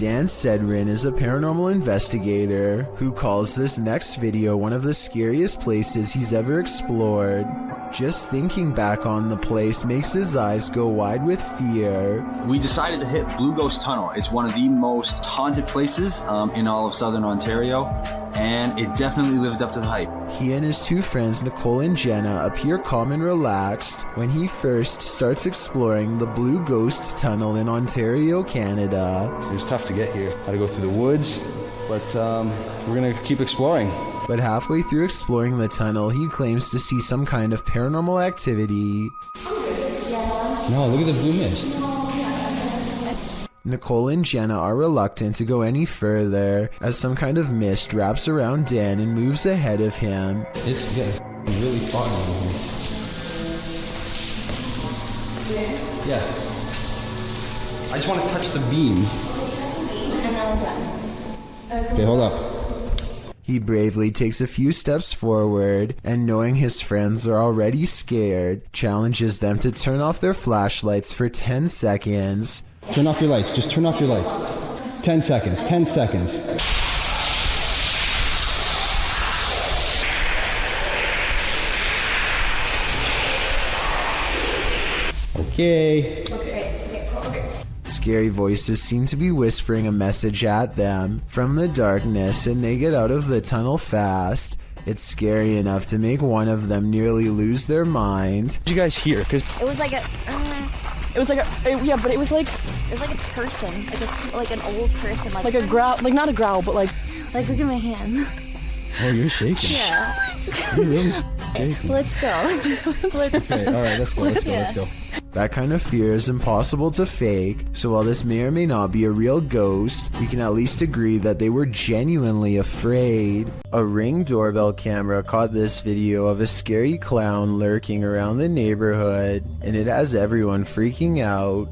Dan Sedrin is a paranormal investigator who calls this next video one of the scariest places he's ever explored. Just thinking back on the place makes his eyes go wide with fear. We decided to hit Blue Ghost Tunnel. It's one of the most haunted places in all of Southern Ontario, and it definitely lived up to the hype. He and his two friends Nicole and Jenna appear calm and relaxed when he first starts exploring the Blue Ghost Tunnel in Ontario, Canada. It was tough to get here. Had to go through the woods, but we're gonna keep exploring. But halfway through exploring the tunnel, he claims to see some kind of paranormal activity. No, look at the blue mist. Nicole and Jenna are reluctant to go any further as some kind of mist wraps around Dan and moves ahead of him. It's getting really foggy in here. Yeah. I just want to touch the beam. And now I'm done. Okay, hold up. He bravely takes a few steps forward and, knowing his friends are already scared, challenges them to turn off their flashlights for 10 seconds. Turn off your lights. Just turn off your lights. 10 seconds. 10 seconds. Okay. Scary voices seem to be whispering a message at them from the darkness, and they get out of the tunnel fast. It's scary enough to make one of them nearly lose their mind. What did you guys hear? Cause it was like a person, like an old person, like a growl, like not a growl, but like look at my hand. Oh, you're shaking. Yeah. You're really shaking. Let's go. Okay, all right, let's go. That kind of fear is impossible to fake, so while this may or may not be a real ghost, we can at least agree that they were genuinely afraid. A Ring doorbell camera caught this video of a scary clown lurking around the neighborhood, and it has everyone freaking out.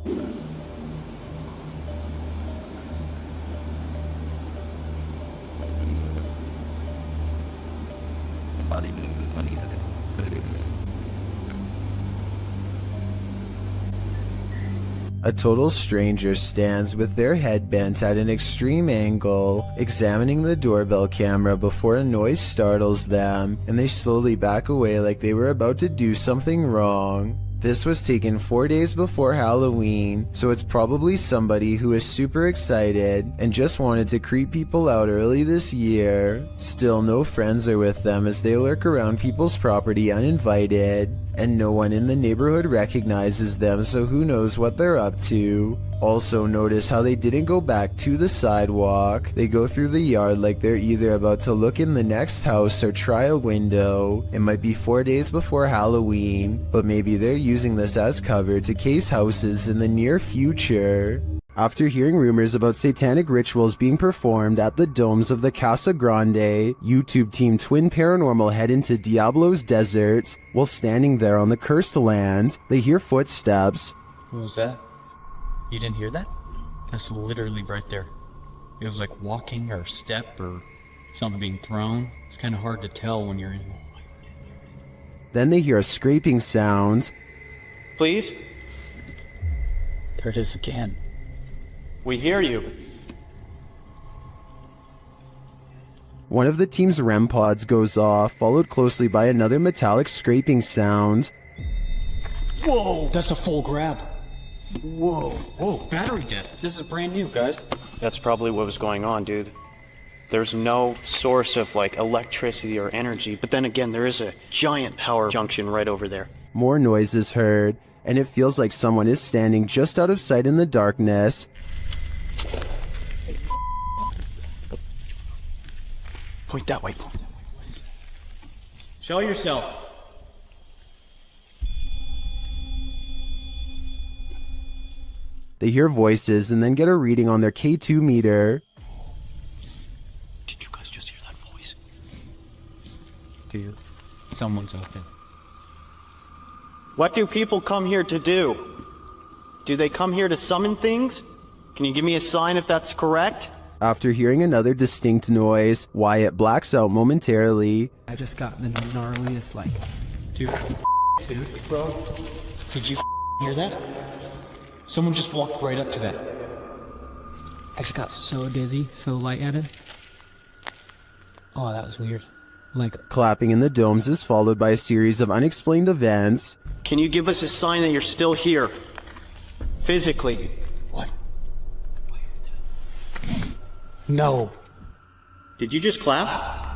A total stranger stands with their head bent at an extreme angle, examining the doorbell camera before a noise startles them, and they slowly back away like they were about to do something wrong. This was taken 4 days before Halloween, so it's probably somebody who is super excited and just wanted to creep people out early this year. Still, no friends are with them as they lurk around people's property uninvited, and no one in the neighborhood recognizes them, so who knows what they're up to. Also, notice how they didn't go back to the sidewalk. They go through the yard like they're either about to look in the next house or try a window. It might be 4 days before Halloween, but maybe they're using this as cover to case houses in the near future. After hearing rumors about satanic rituals being performed at the domes of the Casa Grande, YouTube team Twin Paranormal head into Diablo's Desert. While standing there on the cursed land, they hear footsteps. What was that? You didn't hear that? That's literally right there. It was like walking or step or something being thrown. It's kind of hard to tell when you're in. Then they hear a scraping sound. Please? There it is again. We hear you. One of the team's REM pods goes off, followed closely by another metallic scraping sound. Whoa, that's a full grab. Whoa, whoa, battery dead. This is brand new, guys. That's probably what was going on, dude. There's no source of, like, electricity or energy, but then again, there is a giant power junction right over there. More noise is heard, and it feels like someone is standing just out of sight in the darkness. Point that way. Show yourself. They hear voices and then get a reading on their K2 meter. Did you guys just hear that voice? Dude, someone's out there. What do people come here to do? Do they come here to summon things? Can you give me a sign if that's correct? After hearing another distinct noise, Wyatt blacks out momentarily. I just got the gnarliest, like... Dude, bro, did you hear that? Someone just walked right up to that. I just got so dizzy, so lightheaded. Oh, that was weird. Like, Clapping in the domes is followed by a series of unexplained events. Can you give us a sign that you're still here? Physically. What? no. Did you just clap?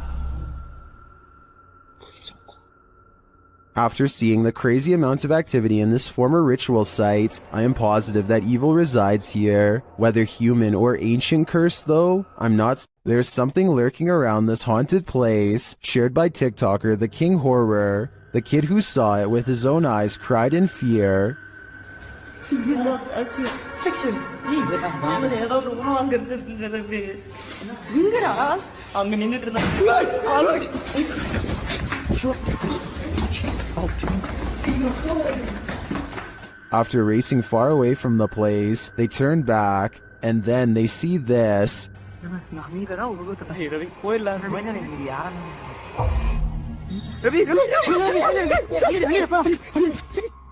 After seeing the crazy amount of activity in this former ritual site, I am positive that evil resides here. Whether human or ancient curse though, I'm not. There's something lurking around this haunted place, shared by TikToker The King Horror. The kid who saw it with his own eyes cried in fear. After racing far away from the place, they turn back, and then they see this.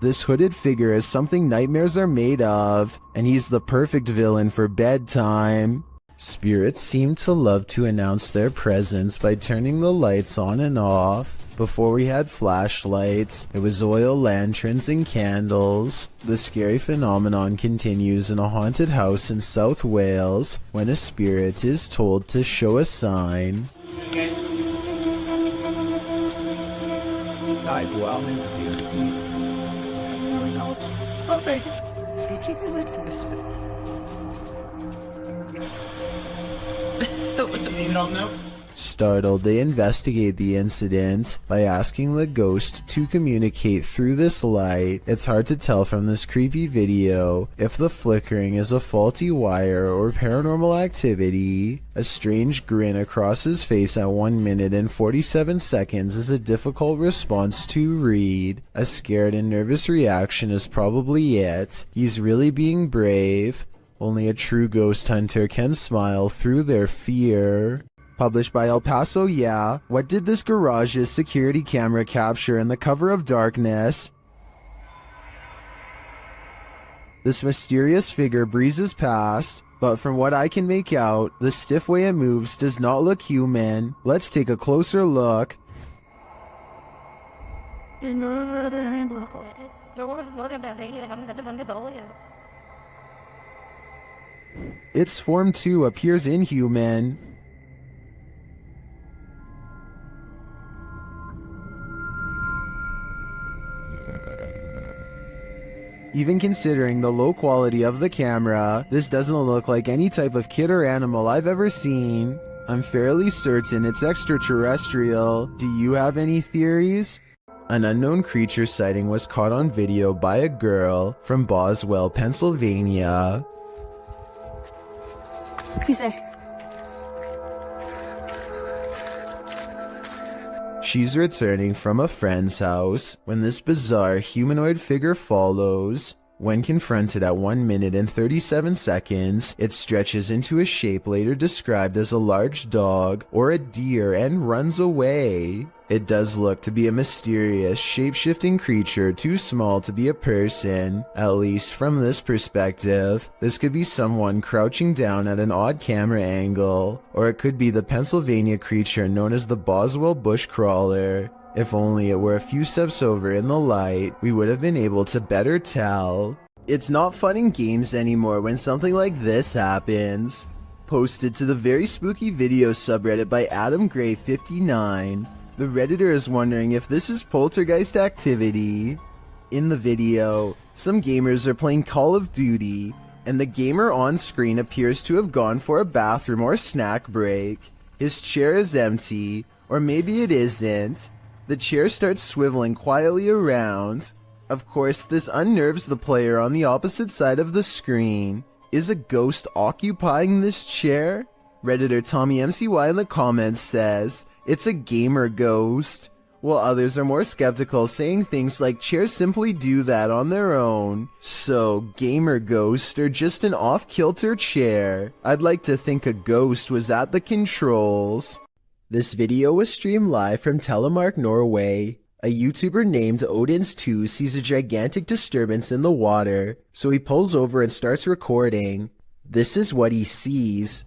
This hooded figure is something nightmares are made of, and he's the perfect villain for bedtime. Spirits seem to love to announce their presence by turning the lights on and off. Before we had flashlights, it was oil lanterns and candles. The scary phenomenon continues in a haunted house in South Wales when a spirit is told to show a sign. Startled, they investigate the incident by asking the ghost to communicate through this light. It's hard to tell from this creepy video if the flickering is a faulty wire or paranormal activity. A strange grin across his face at 1 minute and 47 seconds is a difficult response to read. A scared and nervous reaction is probably it. He's really being brave. Only a true ghost hunter can smile through their fear. Published by El Paso, yeah. What did this garage's security camera capture in the cover of darkness? This mysterious figure breezes past, but from what I can make out, the stiff way it moves does not look human. Let's take a closer look. Its form too appears inhuman. Even considering the low quality of the camera, this doesn't look like any type of kid or animal I've ever seen. I'm fairly certain it's extraterrestrial. Do you have any theories? An unknown creature sighting was caught on video by a girl from Boswell, Pennsylvania. Who's there? She's returning from a friend's house when this bizarre humanoid figure follows. When confronted at 1 minute and 37 seconds, it stretches into a shape later described as a large dog or a deer and runs away. It does look to be a mysterious, shape-shifting creature too small to be a person, at least from this perspective. This could be someone crouching down at an odd camera angle, or it could be the Pennsylvania creature known as the Boswell bushcrawler. If only it were a few steps over in the light, we would have been able to better tell. It's not fun in games anymore when something like this happens. Posted to the very spooky video subreddit by AdamGray59. The Redditor is wondering if this is poltergeist activity. In the video, some gamers are playing Call of Duty, and the gamer on screen appears to have gone for a bathroom or snack break. His chair is empty, or maybe it isn't. The chair starts swiveling quietly around. Of course, this unnerves the player on the opposite side of the screen. Is a ghost occupying this chair? Redditor TommyMCY in the comments says, it's a gamer ghost, while others are more skeptical, saying things like chairs simply do that on their own. So, gamer ghost or just an off-kilter chair? I'd like to think a ghost was at the controls. This video was streamed live from Telemark, Norway. A YouTuber named Odins2 sees a gigantic disturbance in the water, so he pulls over and starts recording. This is what he sees.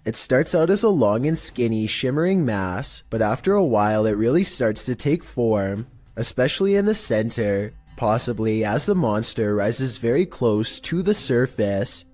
It starts out as a long and skinny, shimmering mass, but after a while it really starts to take form, especially in the center, possibly as the monster rises very close to the surface.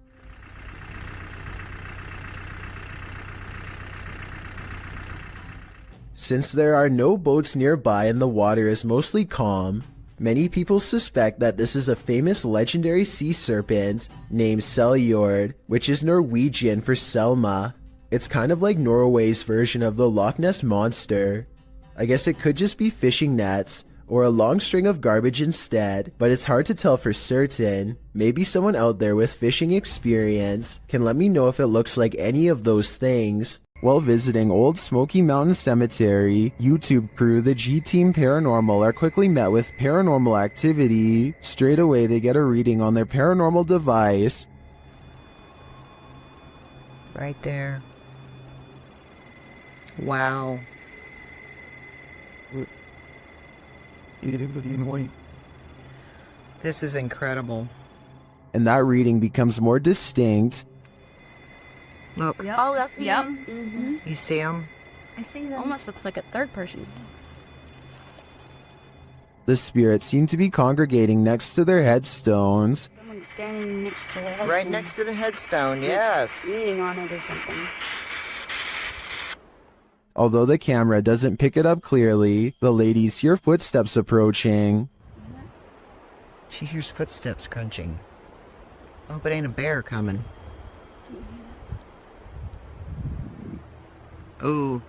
Since there are no boats nearby and the water is mostly calm, many people suspect that this is a famous legendary sea serpent named Seljord, which is Norwegian for Selma. It's kind of like Norway's version of the Loch Ness Monster. I guess it could just be fishing nets or a long string of garbage instead, but it's hard to tell for certain. Maybe someone out there with fishing experience can let me know if it looks like any of those things. While visiting Old Smoky Mountain Cemetery, YouTube crew the G-Team Paranormal are quickly met with paranormal activity. Straight away they get a reading on their paranormal device. Right there. Wow. This is incredible. And that reading becomes more distinct. Look. Yep. Oh, that's Yep. him. Mm-hmm. You see him? I see that. Almost looks like a third person. The spirits seem to be congregating next to their headstones. Someone's standing next to the headstone. Right next to the headstone, yes. Leaning on it or something. Although the camera doesn't pick it up clearly, the ladies hear footsteps approaching. She hears footsteps crunching. I hope it ain't a bear coming. Ooh.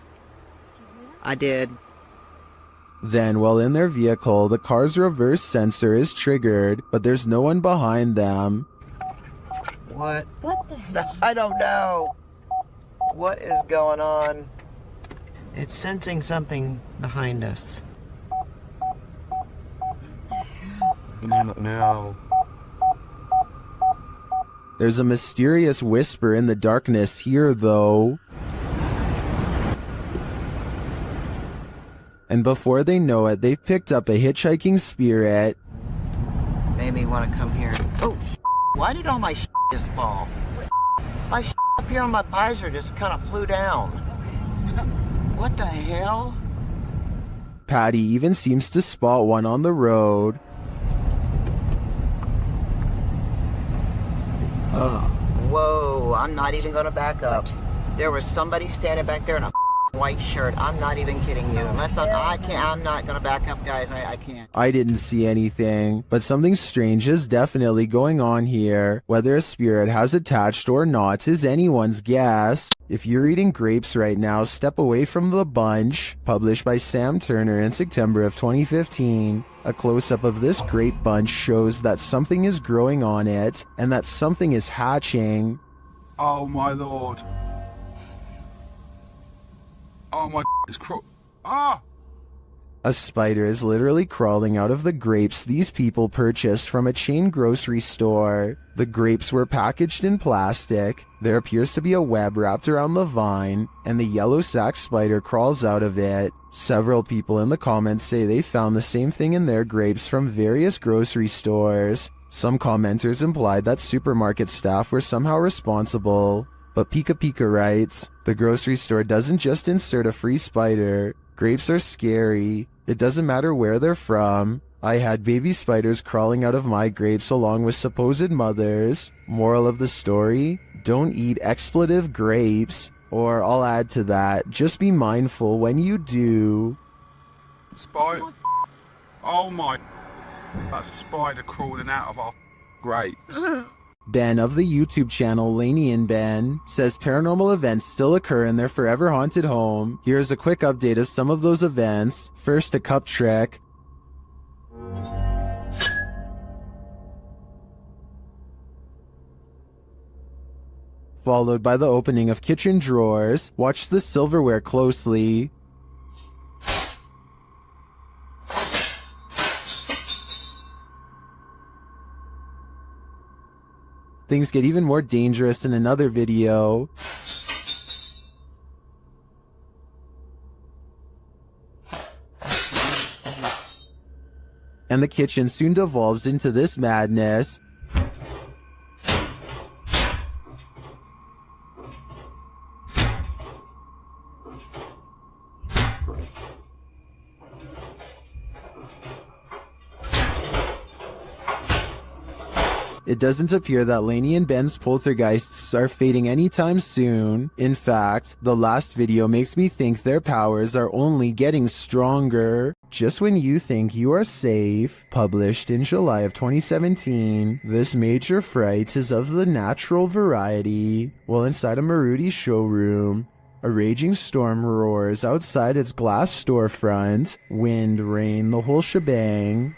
I did. Then, while in their vehicle, the car's reverse sensor is triggered, but there's no one behind them. What? What the hell? I don't know. What is going on? It's sensing something behind us. No. There's a mysterious whisper in the darkness here, though. And before they know it, they've picked up a hitchhiking spirit. Made me want to come here. Oh, why did all my just fall? My up here on my visor just kind of flew down. What the hell? Patty even seems to spot one on the road. Whoa, I'm not even going to back up. There was somebody standing back there in a white shirt. I'm not even kidding you. Unless I'm not going to back up, guys. I can't. I didn't see anything, but something strange is definitely going on here. Whether a spirit has attached or not is anyone's guess. If you're eating grapes right now, step away from the bunch. Published by Sam Turner in September of 2015. A close-up of this grape bunch shows that something is growing on it, and that something is hatching. Oh my lord. Oh my, it's Ah! A spider is literally crawling out of the grapes these people purchased from a chain grocery store. The grapes were packaged in plastic. There appears to be a web wrapped around the vine, and the yellow sac spider crawls out of it. Several people in the comments say they found the same thing in their grapes from various grocery stores. Some commenters implied that supermarket staff were somehow responsible. But Pika Pika writes, the grocery store doesn't just insert a free spider. Grapes are scary. It doesn't matter where they're from. I had baby spiders crawling out of my grapes along with supposed mothers. Moral of the story? Don't eat expletive grapes. Or I'll add to that, just be mindful when you do. Spider. Oh my. That's a spider crawling out of our grape. Ben of the YouTube channel Laney and Ben says paranormal events still occur in their forever haunted home. Here's a quick update of some of those events. First, a cup trick. Followed by the opening of kitchen drawers. Watch the silverware closely. Things get even more dangerous in another video. and the kitchen soon devolves into this madness. It doesn't appear that Lainey and Ben's poltergeists are fading anytime soon. In fact, the last video makes me think their powers are only getting stronger. Just when you think you are safe, published in July of 2017, this major fright is of the natural variety. While inside a Maruti showroom, a raging storm roars outside its glass storefront. Wind, rain, the whole shebang.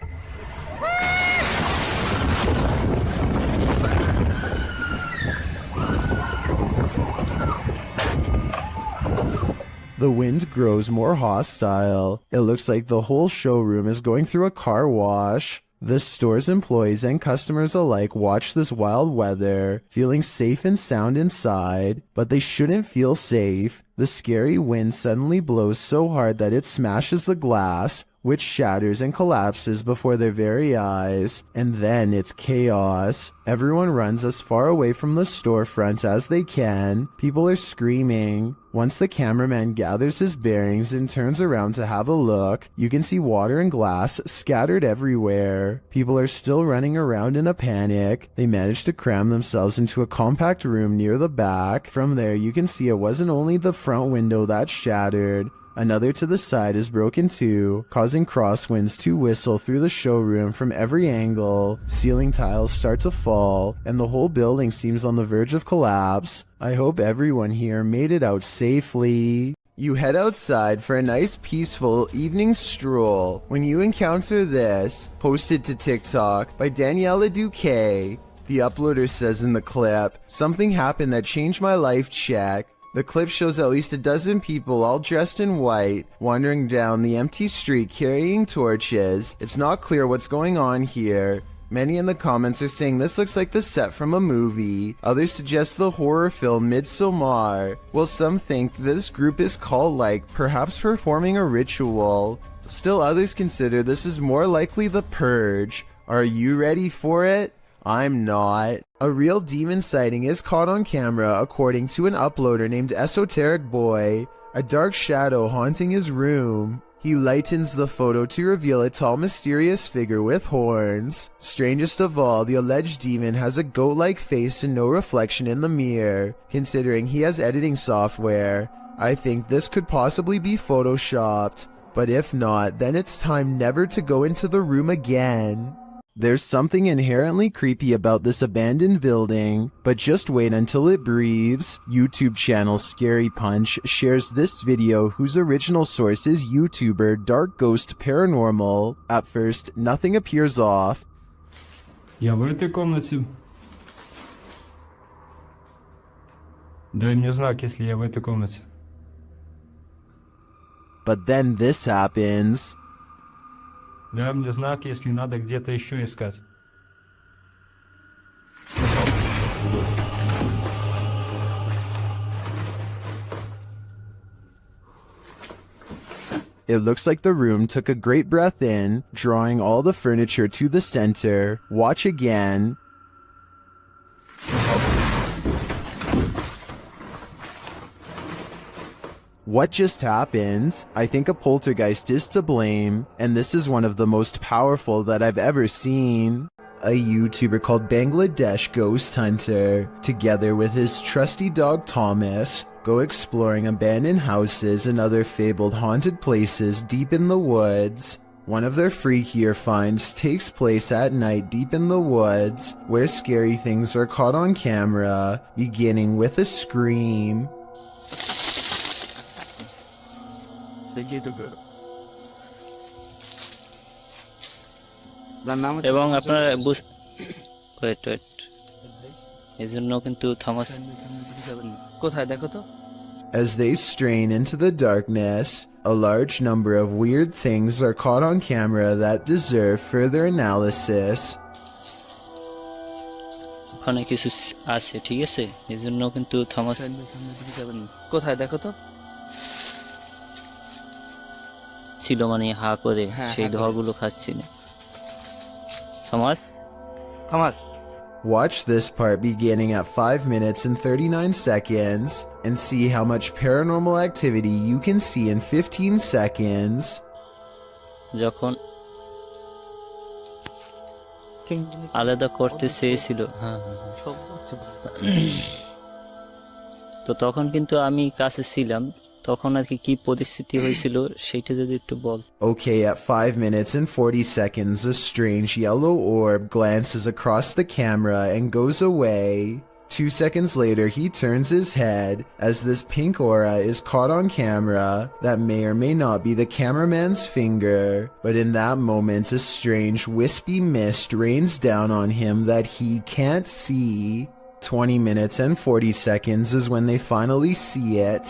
The wind grows more hostile. It looks like the whole showroom is going through a car wash. The store's employees and customers alike watch this wild weather, feeling safe and sound inside, but they shouldn't feel safe. The scary wind suddenly blows so hard that it smashes the glass, which shatters and collapses before their very eyes, and then it's chaos. Everyone runs as far away from the storefront as they can. People are screaming. Once the cameraman gathers his bearings and turns around to have a look, you can see water and glass scattered everywhere. People are still running around in a panic. They manage to cram themselves into a compact room near the back. From there, you can see it wasn't only the front window that shattered. Another to the side is broken too, causing crosswinds to whistle through the showroom from every angle. Ceiling tiles start to fall, and the whole building seems on the verge of collapse. I hope everyone here made it out safely. You head outside for a nice peaceful evening stroll when you encounter this, posted to TikTok by Daniela Duque. The uploader says in the clip, "Something happened that changed my life, check." The clip shows at least a dozen people all dressed in white, wandering down the empty street carrying torches. It's not clear what's going on here. Many in the comments are saying this looks like the set from a movie. Others suggest the horror film Midsommar. While some think this group is cult-like, perhaps performing a ritual. Still others consider this is more likely the Purge. Are you ready for it? I'm not. A real demon sighting is caught on camera according to an uploader named Esoteric Boy. A dark shadow haunting his room. He lightens the photo to reveal a tall mysterious figure with horns. Strangest of all, the alleged demon has a goat-like face and no reflection in the mirror. Considering he has editing software, I think this could possibly be photoshopped. But if not, then it's time never to go into the room again. There's something inherently creepy about this abandoned building, but just wait until it breathes. YouTube channel Scary Punch shares this video whose original source is YouTuber Dark Ghost Paranormal. At first, nothing appears off. Я в этой комнате. Дай мне знак, если я в этой комнате. But then this happens. Дай мне знак, если надо где-то еще искать. It looks like the room took a great breath in, drawing all the furniture to the center. Watch again. What just happened? I think a poltergeist is to blame, and this is one of the most powerful that I've ever seen. A YouTuber called Bangladesh Ghost Hunter, together with his trusty dog Thomas, go exploring abandoned houses and other fabled haunted places deep in the woods. One of their freakier finds takes place at night deep in the woods, where scary things are caught on camera, beginning with a scream. এবং আপনারা wait এই জন্য কিন্তু Thomas কোথায় দেখো তো As they strain into the darkness, a large number of weird things are caught on camera that deserve further analysis. ওখানে কিছু আছে ঠিক আছে এই জন্য কিন্তু থমাস কোথায় দেখো তো ছিল মানে হা করে সেই ধোঁয়াগুলো খাচ্ছি না Thomas? Thomas. Watch this part beginning at 5 minutes and 39 seconds and see how much paranormal activity you can see in 15 seconds. যখন আলাদা করতে চেয়েছিল তো তখন কিন্তু আমি কাছে ছিলাম তখন আর কি পরিস্থিতি হয়েছিল সেটা যদি একটু বল Okay, at 5 minutes and 40 seconds, a strange yellow orb glances across the camera and goes away. 2 seconds later, he turns his head as this pink aura is caught on camera that may or may not be the cameraman's finger, but in that moment, a strange wispy mist rains down on him that he can't see. 20 minutes and 40 seconds is when they finally see it.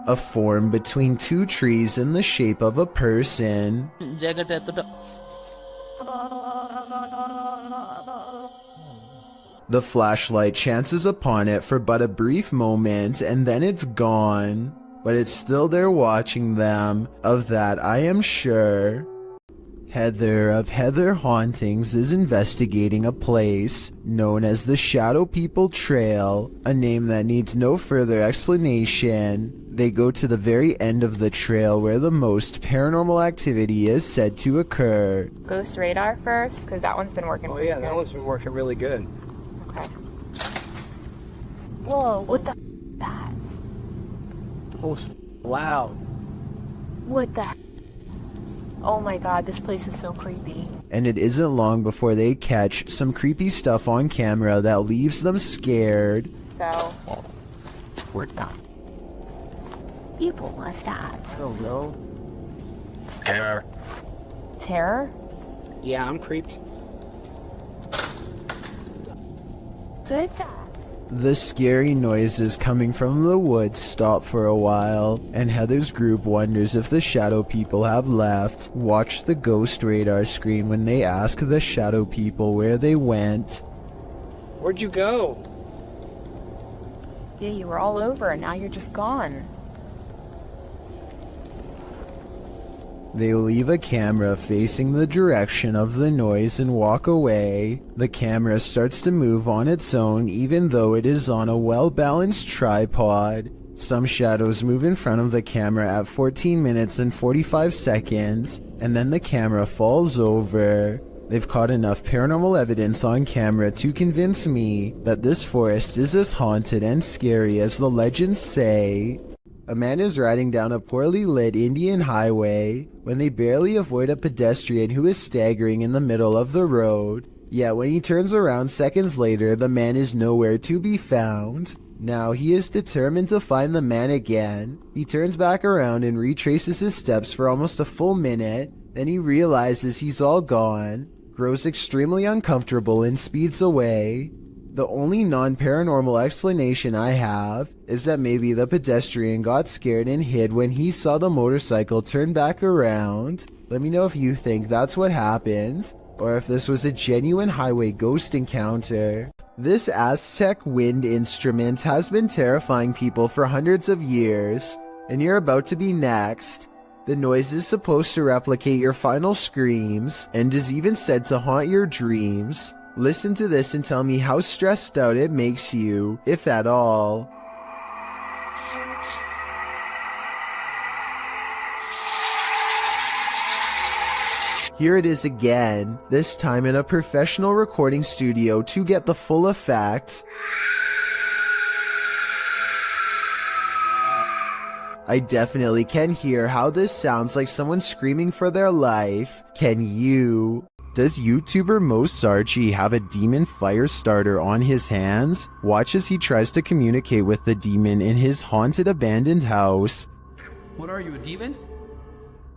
A form between two trees in the shape of a person. The flashlight chances upon it for but a brief moment and then it's gone. But it's still there watching them, of that I am sure. Heather of Heather Hauntings is investigating a place known as the Shadow People Trail, a name that needs no further explanation. They go to the very end of the trail where the most paranormal activity is said to occur. Ghost radar first, because that one's been working Oh yeah, that one's been working really good. Okay. Whoa, what the that? Oh, it's loud. What the Oh my god, this place is so creepy. And it isn't long before they catch some creepy stuff on camera that leaves them scared. So, what the people was that? I don't know. Terror. Terror? Yeah, I'm creeped. Good. The scary noises coming from the woods stop for a while, and Heather's group wonders if the shadow people have left. Watch the ghost radar screen when they ask the shadow people where they went. Where'd you go? Yeah, you were all over and now you're just gone. They leave a camera facing the direction of the noise and walk away. The camera starts to move on its own even though it is on a well-balanced tripod. Some shadows move in front of the camera at 14 minutes and 45 seconds, and then the camera falls over. They've caught enough paranormal evidence on camera to convince me that this forest is as haunted and scary as the legends say. A man is riding down a poorly lit Indian highway when they barely avoid a pedestrian who is staggering in the middle of the road. Yet when he turns around seconds later, the man is nowhere to be found. Now he is determined to find the man again. He turns back around and retraces his steps for almost a full minute. Then he realizes he's all gone, grows extremely uncomfortable and speeds away. The only non-paranormal explanation I have is that maybe the pedestrian got scared and hid when he saw the motorcycle turn back around. Let me know if you think that's what happened, or if this was a genuine highway ghost encounter. This Aztec wind instrument has been terrifying people for hundreds of years, and you're about to be next. The noise is supposed to replicate your final screams, and is even said to haunt your dreams. Listen to this and tell me how stressed out it makes you, if at all. Here it is again, this time in a professional recording studio to get the full effect. I definitely can hear how this sounds like someone screaming for their life. Can you? Does YouTuber Mo Sarchi have a demon fire starter on his hands? Watch as he tries to communicate with the demon in his haunted abandoned house. What are you, a demon?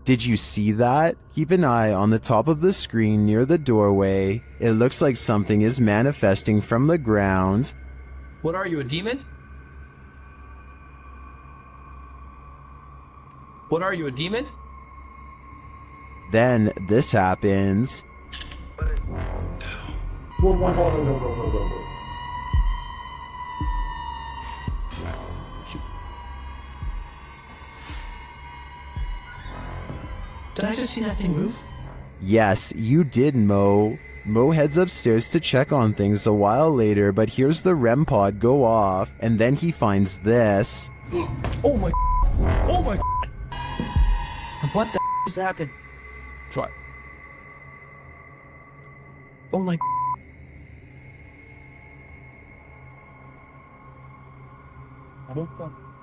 Did you see that? Keep an eye on the top of the screen near the doorway. It looks like something is manifesting from the ground. What are you, a demon? What are you, a demon? Then this happens. Did I just see that thing move? Yes, you did, Mo. Mo heads upstairs to check on things a while later, but hears the REM pod go off, and then he finds this. Oh my. Oh my. What the just happened? Try. Oh my.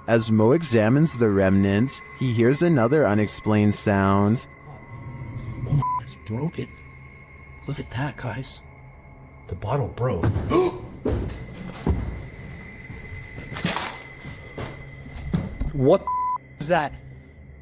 As Mo examines the remnants, he hears another unexplained sound. Oh my, it's broken. Look at that, guys. The bottle broke. What is that?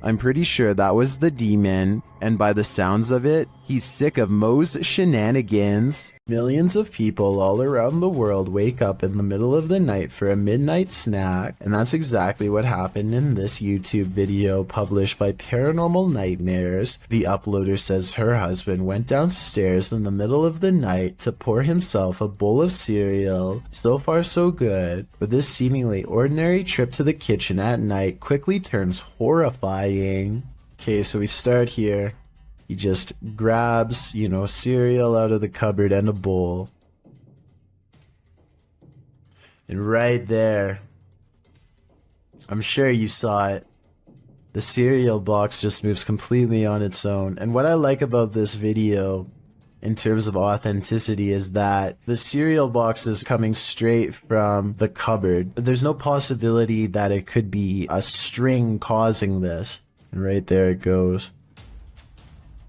I'm pretty sure that was the demon, and by the sounds of it, he's sick of Mo's shenanigans. Millions of people all around the world wake up in the middle of the night for a midnight snack, and that's exactly what happened in this YouTube video published by Paranormal Nightmares. The uploader says her husband went downstairs in the middle of the night to pour himself a bowl of cereal. So far so good, but this seemingly ordinary trip to the kitchen at night quickly turns horrifying. Okay, so we start here. He just grabs, cereal out of the cupboard and a bowl. And right there, I'm sure you saw it, the cereal box just moves completely on its own. And what I like about this video, in terms of authenticity, is that the cereal box is coming straight from the cupboard. There's no possibility that it could be a string causing this. And right there it goes.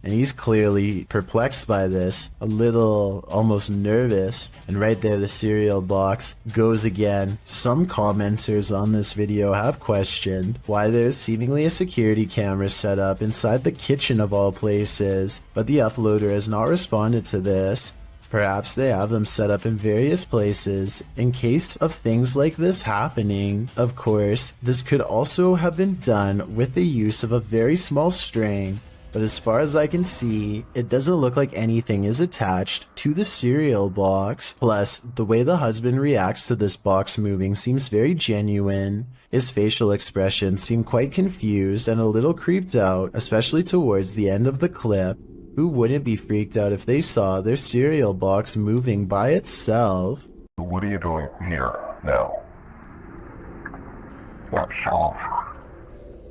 And he's clearly perplexed by this, a little almost nervous. And right there the cereal box goes again. Some commenters on this video have questioned why there's seemingly a security camera set up inside the kitchen of all places, but the uploader has not responded to this. Perhaps they have them set up in various places in case of things like this happening. Of course, this could also have been done with the use of a very small string, but as far as I can see, it doesn't look like anything is attached to the cereal box. Plus, the way the husband reacts to this box moving seems very genuine. His facial expressions seem quite confused and a little creeped out, especially towards the end of the clip. Who wouldn't be freaked out if they saw their cereal box moving by itself? What are you doing here now?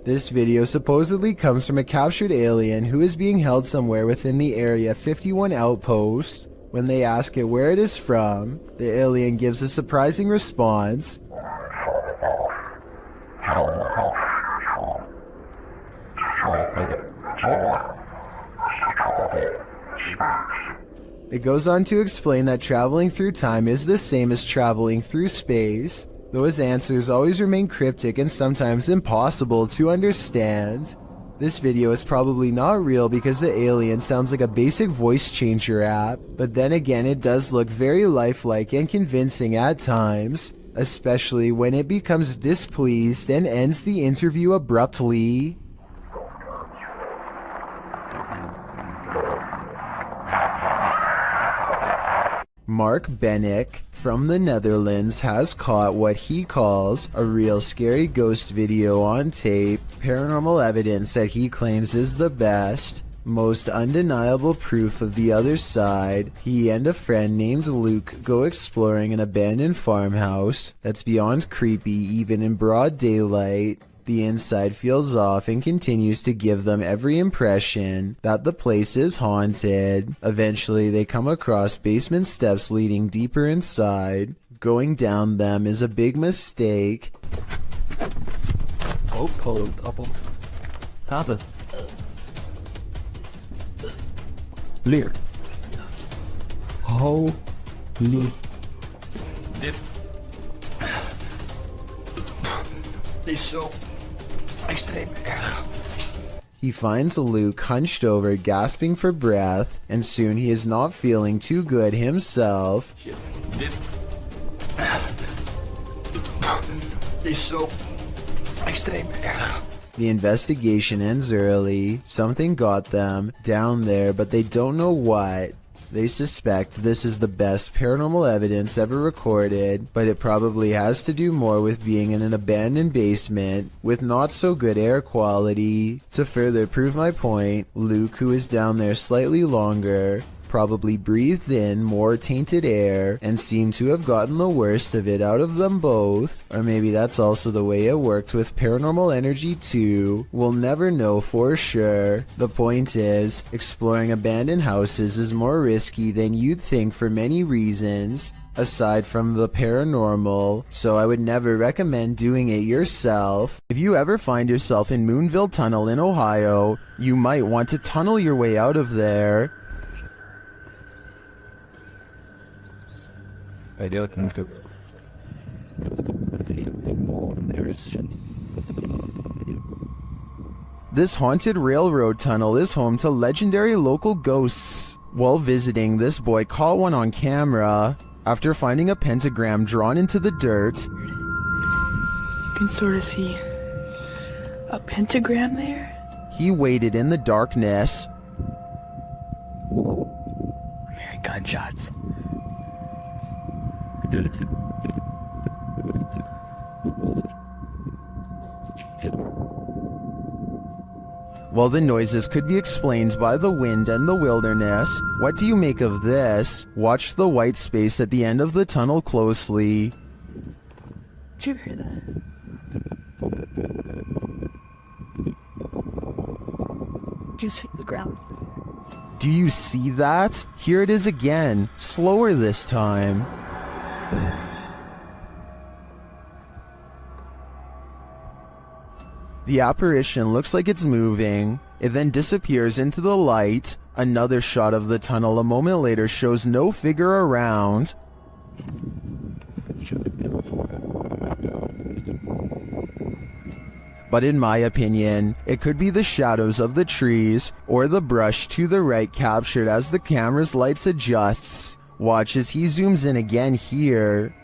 This video supposedly comes from a captured alien who is being held somewhere within the Area 51 outpost. When they ask it where it is from, the alien gives a surprising response. It goes on to explain that traveling through time is the same as traveling through space, though his answers always remain cryptic and sometimes impossible to understand. This video is probably not real because the alien sounds like a basic voice changer app, but then again it does look very lifelike and convincing at times, especially when it becomes displeased and ends the interview abruptly. Mark Bennick from the Netherlands has caught what he calls a real scary ghost video on tape, paranormal evidence that he claims is the best, most undeniable proof of the other side. He and a friend named Luke go exploring an abandoned farmhouse that's beyond creepy even in broad daylight. The inside feels off and continues to give them every impression that the place is haunted. Eventually, they come across basement steps leading deeper inside. Going down them is a big mistake. Gaat het? Leer. Holy. Dit is zo extreem erg. He finds Luke hunched over, gasping for breath, and soon he is not feeling too good himself. Dit is zo extreem erg. The investigation ends early. Something got them down there, but they don't know what. They suspect this is the best paranormal evidence ever recorded, but it probably has to do more with being in an abandoned basement with not so good air quality. To further prove my point, Luke, who is down there slightly longer, probably breathed in more tainted air and seemed to have gotten the worst of it out of them both. Or maybe that's also the way it worked with paranormal energy too. We'll never know for sure. The point is, exploring abandoned houses is more risky than you'd think for many reasons, aside from the paranormal, so I would never recommend doing it yourself. If you ever find yourself in Moonville Tunnel in Ohio, you might want to tunnel your way out of there. This haunted railroad tunnel is home to legendary local ghosts. While visiting, this boy caught one on camera after finding a pentagram drawn into the dirt. You can sort of see a pentagram there. He waited in the darkness. I'm hearing gunshots. While the noises could be explained by the wind and the wilderness, what do you make of this? Watch the white space at the end of the tunnel closely. Did you hear that? Did you see the ground? Do you see that? Here it is again, slower this time. The apparition looks like it's moving. It then disappears into the light. Another shot of the tunnel a moment later shows no figure around. But in my opinion, it could be the shadows of the trees or the brush to the right captured as the camera's lights adjusts. Watch as he zooms in again here.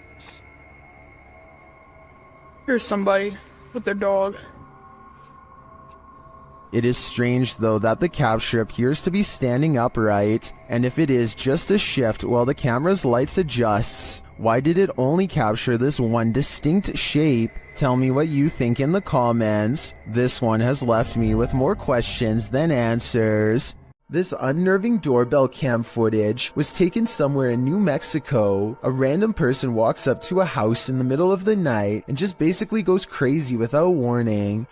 Here's somebody with their dog. It is strange though that the capture appears to be standing upright, and if it is just a shift while the camera's lights adjusts, why did it only capture this one distinct shape? Tell me what you think in the comments. This one has left me with more questions than answers. This unnerving doorbell cam footage was taken somewhere in New Mexico. A random person walks up to a house in the middle of the night and just basically goes crazy without warning.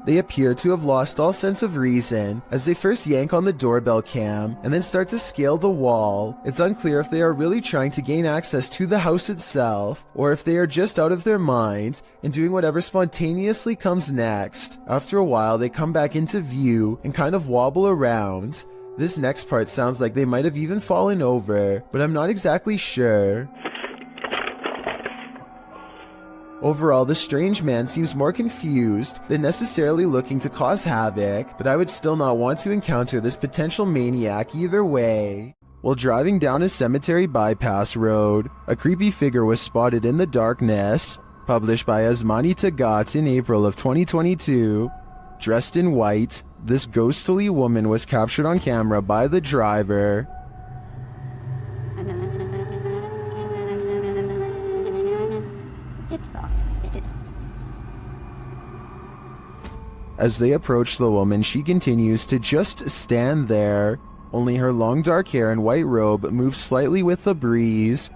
They appear to have lost all sense of reason as they first yank on the doorbell cam and then start to scale the wall. It's unclear if they are really trying to gain access to the house itself or if they are just out of their minds and doing whatever spontaneously comes next. After a while, they come back into view and kind of wobble around. This next part sounds like they might have even fallen over, but I'm not exactly sure. Overall, the strange man seems more confused than necessarily looking to cause havoc, but I would still not want to encounter this potential maniac either way. While driving down a cemetery bypass road, a creepy figure was spotted in the darkness. Published by Asmani Tagat in April of 2022. Dressed in white, this ghostly woman was captured on camera by the driver. As they approach the woman, she continues to just stand there. Only her long dark hair and white robe move slightly with the breeze.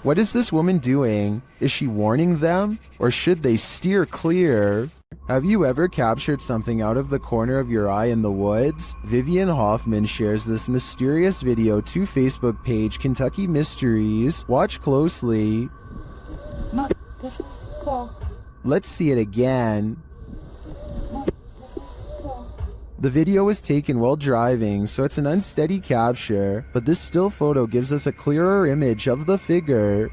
What is this woman doing? Is she warning them? Or should they steer clear? Have you ever captured something out of the corner of your eye in the woods? Vivian Hoffman shares this mysterious video to Facebook page Kentucky Mysteries. Watch closely. Let's see it again. The video was taken while driving, so it's an unsteady capture, but this still photo gives us a clearer image of the figure.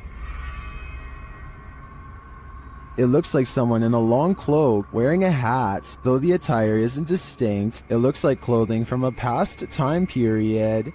It looks like someone in a long cloak wearing a hat. Though the attire isn't distinct, it looks like clothing from a past time period.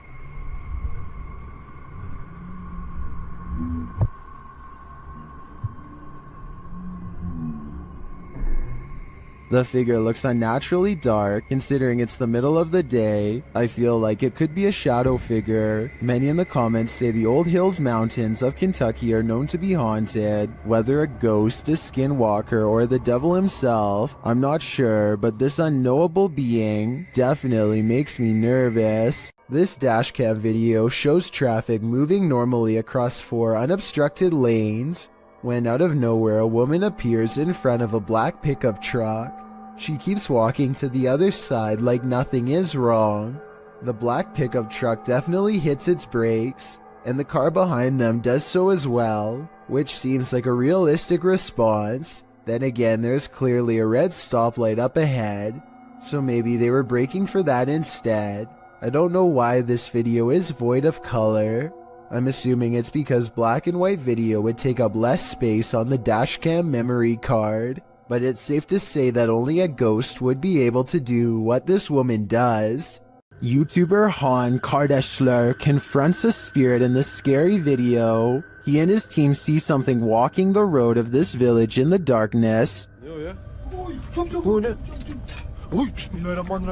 The figure looks unnaturally dark, considering it's the middle of the day. I feel like it could be a shadow figure. Many in the comments say the Old Hills Mountains of Kentucky are known to be haunted. Whether a ghost, a skinwalker, or the devil himself, I'm not sure, but this unknowable being definitely makes me nervous. This dashcam video shows traffic moving normally across 4 unobstructed lanes, when out of nowhere a woman appears in front of a black pickup truck. She keeps walking to the other side like nothing is wrong. The black pickup truck definitely hits its brakes, and the car behind them does so as well, which seems like a realistic response. Then again, there's clearly a red stoplight up ahead, so maybe they were braking for that instead. I don't know why this video is void of color. I'm assuming it's because black and white video would take up less space on the dashcam memory card, but it's safe to say that only a ghost would be able to do what this woman does. YouTuber Han Kardashler confronts a spirit in this scary video. He and his team see something walking the road of this village in the darkness. Bismillahirrahmanirrahim,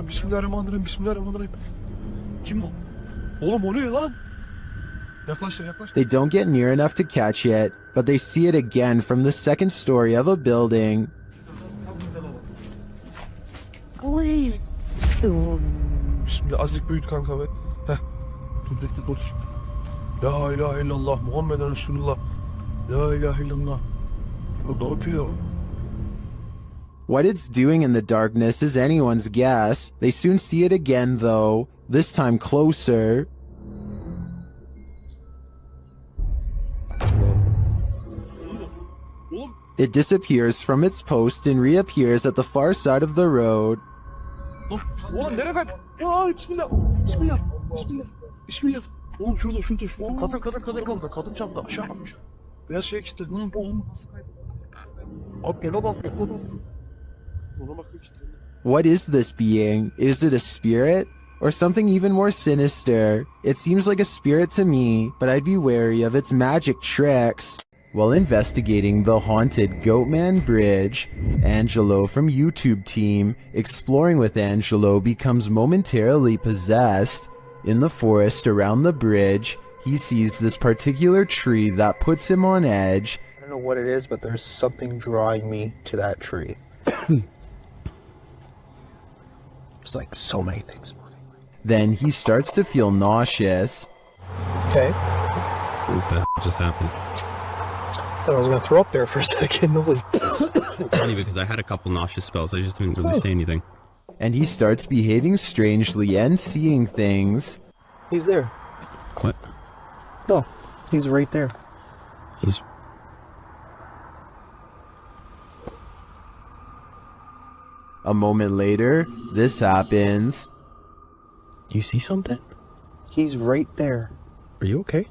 bismillahirrahmanirrahim, bismillahirrahmanirrahim. Kim o? Oğlum o ne lan? They don't get near enough to catch it, but they see it again from the second story of a building. Bismillah, azıcık büyüt kanka be. Heh. Dur bekle dur. La ilahe illallah Muhammeden Resulullah. La ilahe illallah. Ne yapıyor? What it's doing in the darkness is anyone's guess. They soon see it again though, this time closer. It disappears from its post and reappears at the far side of the road. Oğlum nereye kayıp? Ya bismillah. Bismillah. Bismillah. Bismillah. Oğlum şurada. Kadın çarptı aşağı atmış. Beyaz şey gitti. Abi gel bak. What is this being? Is it a spirit? Or something even more sinister? It seems like a spirit to me, but I'd be wary of its magic tricks. While investigating the haunted Goatman Bridge, Angelo from YouTube team Exploring with Angelo becomes momentarily possessed. In the forest around the bridge, he sees this particular tree that puts him on edge. I don't know what it is, but there's something drawing me to that tree. There's like so many things moving. Then he starts to feel nauseous. Okay. What the just happened? Thought I was gonna throw up there for a second. Holy. It's funny because I had a couple nauseous spells. I just didn't really say anything. And he starts behaving strangely and seeing things. He's there. What? No, he's right there. He's... A moment later, this happens. You see something? He's right there. Are you okay?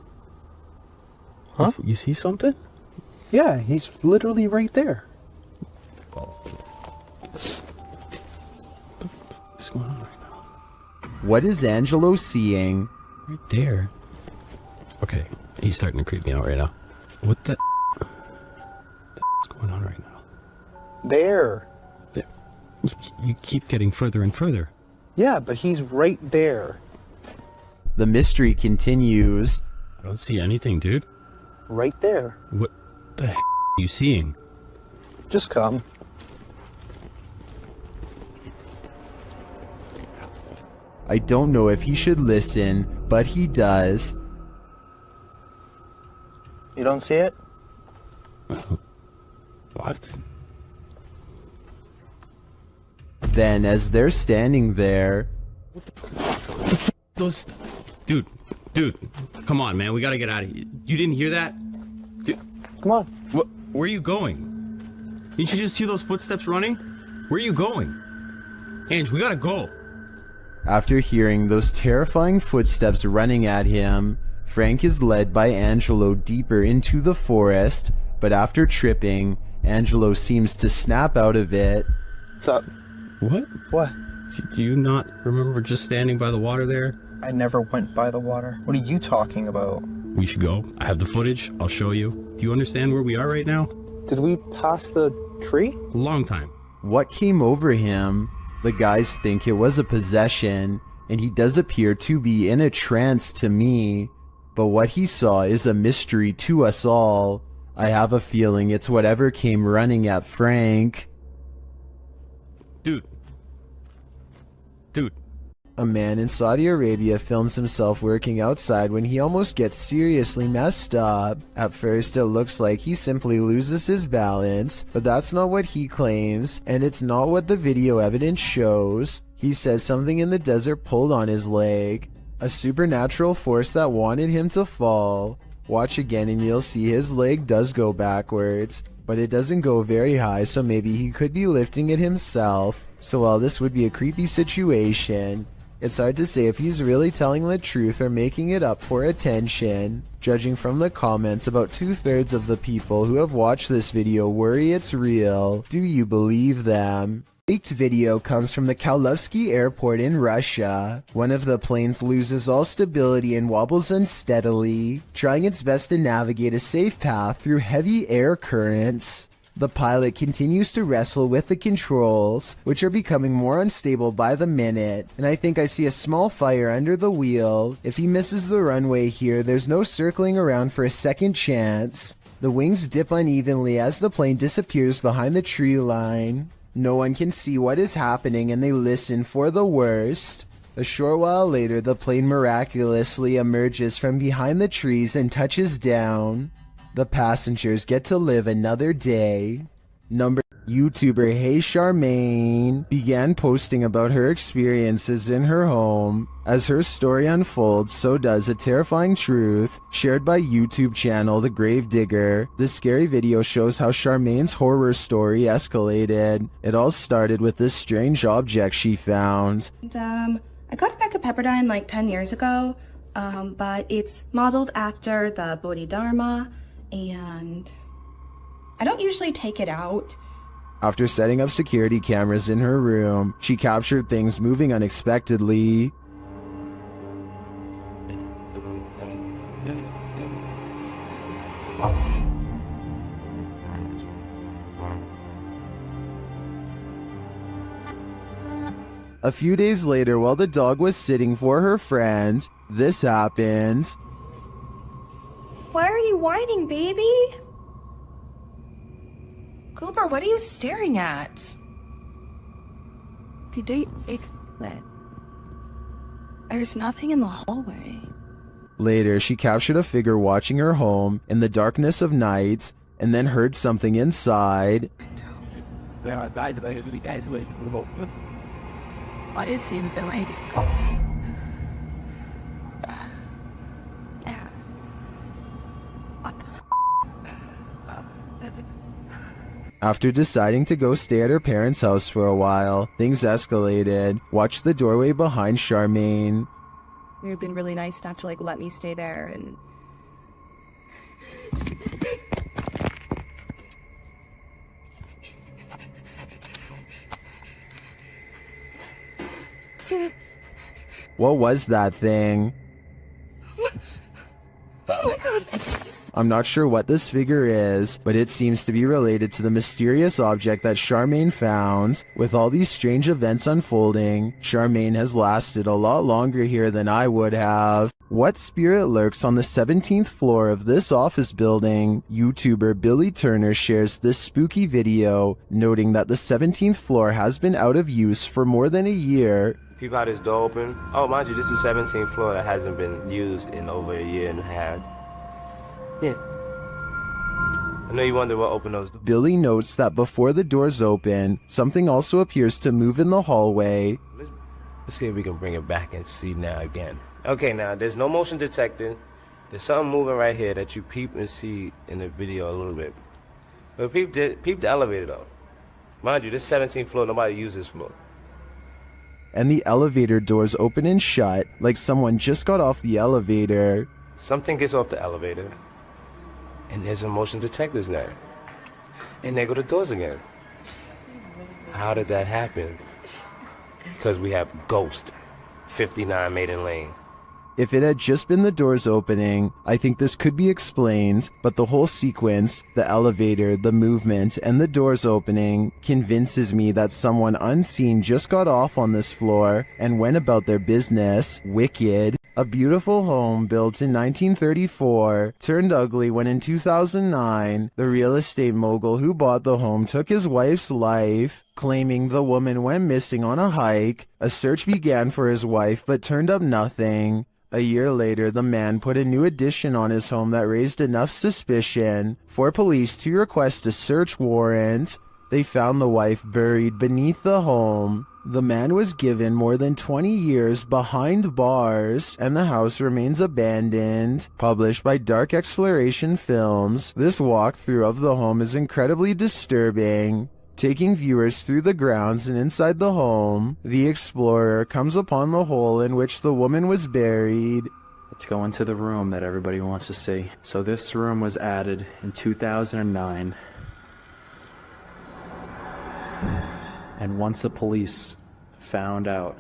Huh? You see something? Yeah, he's literally right there. What's going on right now? What is Angelo seeing? Right there. Okay, he's starting to creep me out right now. What the what's going on right now? There. You keep getting further and further. Yeah, but he's right there. The mystery continues. I don't see anything, dude. Right there. What the heck are you seeing? Just come. I don't know if he should listen, but he does. You don't see it? What? Then, as they're standing there... Those... Dude, come on, man, we gotta get out of here. You didn't hear that? Dude, come on. Where are you going? Didn't you just see those footsteps running? Where are you going? Ange, we gotta go. After hearing those terrifying footsteps running at him, Frank is led by Angelo deeper into the forest, but after tripping, Angelo seems to snap out of it. What's up? What? What? Do you not remember just standing by the water there? I never went by the water. What are you talking about? We should go. I have the footage. I'll show you. Do you understand where we are right now? Did we pass the tree? A long time. What came over him? The guys think it was a possession, and he does appear to be in a trance to me. But what he saw is a mystery to us all. I have a feeling it's whatever came running at Frank. Dude. A man in Saudi Arabia films himself working outside when he almost gets seriously messed up. At first it looks like he simply loses his balance, but that's not what he claims, and it's not what the video evidence shows. He says something in the desert pulled on his leg, a supernatural force that wanted him to fall. Watch again and you'll see his leg does go backwards, but it doesn't go very high, so maybe he could be lifting it himself. So while this would be a creepy situation, it's hard to say if he's really telling the truth or making it up for attention. Judging from the comments, about 2/3 of the people who have watched this video worry it's real. Do you believe them? Leaked video comes from the Kaluzhsky airport in Russia. One of the planes loses all stability and wobbles unsteadily, trying its best to navigate a safe path through heavy air currents. The pilot continues to wrestle with the controls, which are becoming more unstable by the minute, and I think I see a small fire under the wheel. If he misses the runway here, there's no circling around for a second chance. The wings dip unevenly as the plane disappears behind the tree line. No one can see what is happening and they listen for the worst. A short while later, the plane miraculously emerges from behind the trees and down. The passengers get to live another day. YouTuber Hey Charmaine began posting about her experiences in her home. As her story unfolds, so does a terrifying truth shared by YouTube channel The Gravedigger. This scary video shows how Charmaine's horror story escalated. It all started with this strange object she found. I got a bag of Pepperdine like 10 years ago, but it's modeled after the Bodhidharma, and I don't usually take it out. After setting up security cameras in her room, she captured things moving unexpectedly. A few days later, while the dog was sitting for her friend, this happens. Why are you whining, baby? Cooper, what are you staring at? There's nothing in the hallway. Later, she captured a figure watching her home in the darkness of night, and then heard something inside. What is in the lady? After deciding to go stay at her parents' house for a while, things escalated. Watch the doorway behind Charmaine. It would have been really nice not to let me stay there and... What was that thing? Oh my god. I'm not sure what this figure is, but it seems to be related to the mysterious object that Charmaine found. With all these strange events unfolding, Charmaine has lasted a lot longer here than I would have. What spirit lurks on the 17th floor of this office building? YouTuber Billy Turner shares this spooky video, noting that the 17th floor has been out of use for more than a year. People had this door open. Oh, mind you, this is the 17th floor that hasn't been used in over a year and a half. Yeah. I know you wonder what opened those doors. Billy notes that before the doors open, something also appears to move in the hallway. Let's see if we can bring it back and see now again. Okay, now there's no motion detected. There's something moving right here that you peep and see in the video a little bit. But peep the elevator though. Mind you, this 17th floor, nobody uses this floor. And the elevator doors open and shut, like someone just got off the elevator. Something gets off the elevator, and there's a motion detectors there. And there go the doors again. How did that happen? Because we have Ghost, 59 Maiden Lane. If it had just been the doors opening, I think this could be explained, but the whole sequence, the elevator, the movement, and the doors opening, convinces me that someone unseen just got off on this floor and went about their business wicked. A beautiful home built in 1934 turned ugly when in 2009, the real estate mogul who bought the home took his wife's life, claiming the woman went missing on a hike. A search began for his wife but turned up nothing. A year later, the man put a new addition on his home that raised enough suspicion for police to request a search warrant. They found the wife buried beneath the home. The man was given more than 20 years behind bars, and the house remains abandoned. Published by Dark Exploration Films, this walkthrough of the home is incredibly disturbing. Taking viewers through the grounds and inside the home, the explorer comes upon the hole in which the woman was buried. Let's go into the room that everybody wants to see. So this room was added in 2009. And once the police found out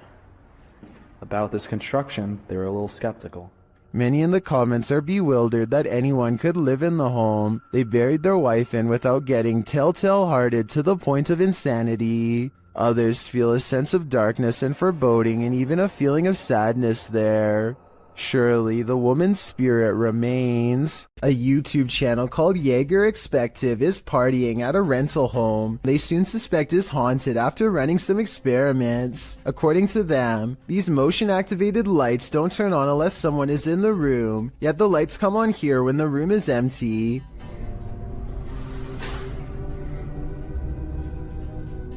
about this construction, they were a little skeptical. Many in the comments are bewildered that anyone could live in the home they buried their wife in without getting telltale-hearted to the point of insanity. Others feel a sense of darkness and foreboding and even a feeling of sadness there. Surely the woman's spirit remains. A YouTube channel called Jaeger Expective is partying at a rental home they soon suspect is haunted after running some experiments. According to them, these motion-activated lights don't turn on unless someone is in the room, yet the lights come on here when the room is empty.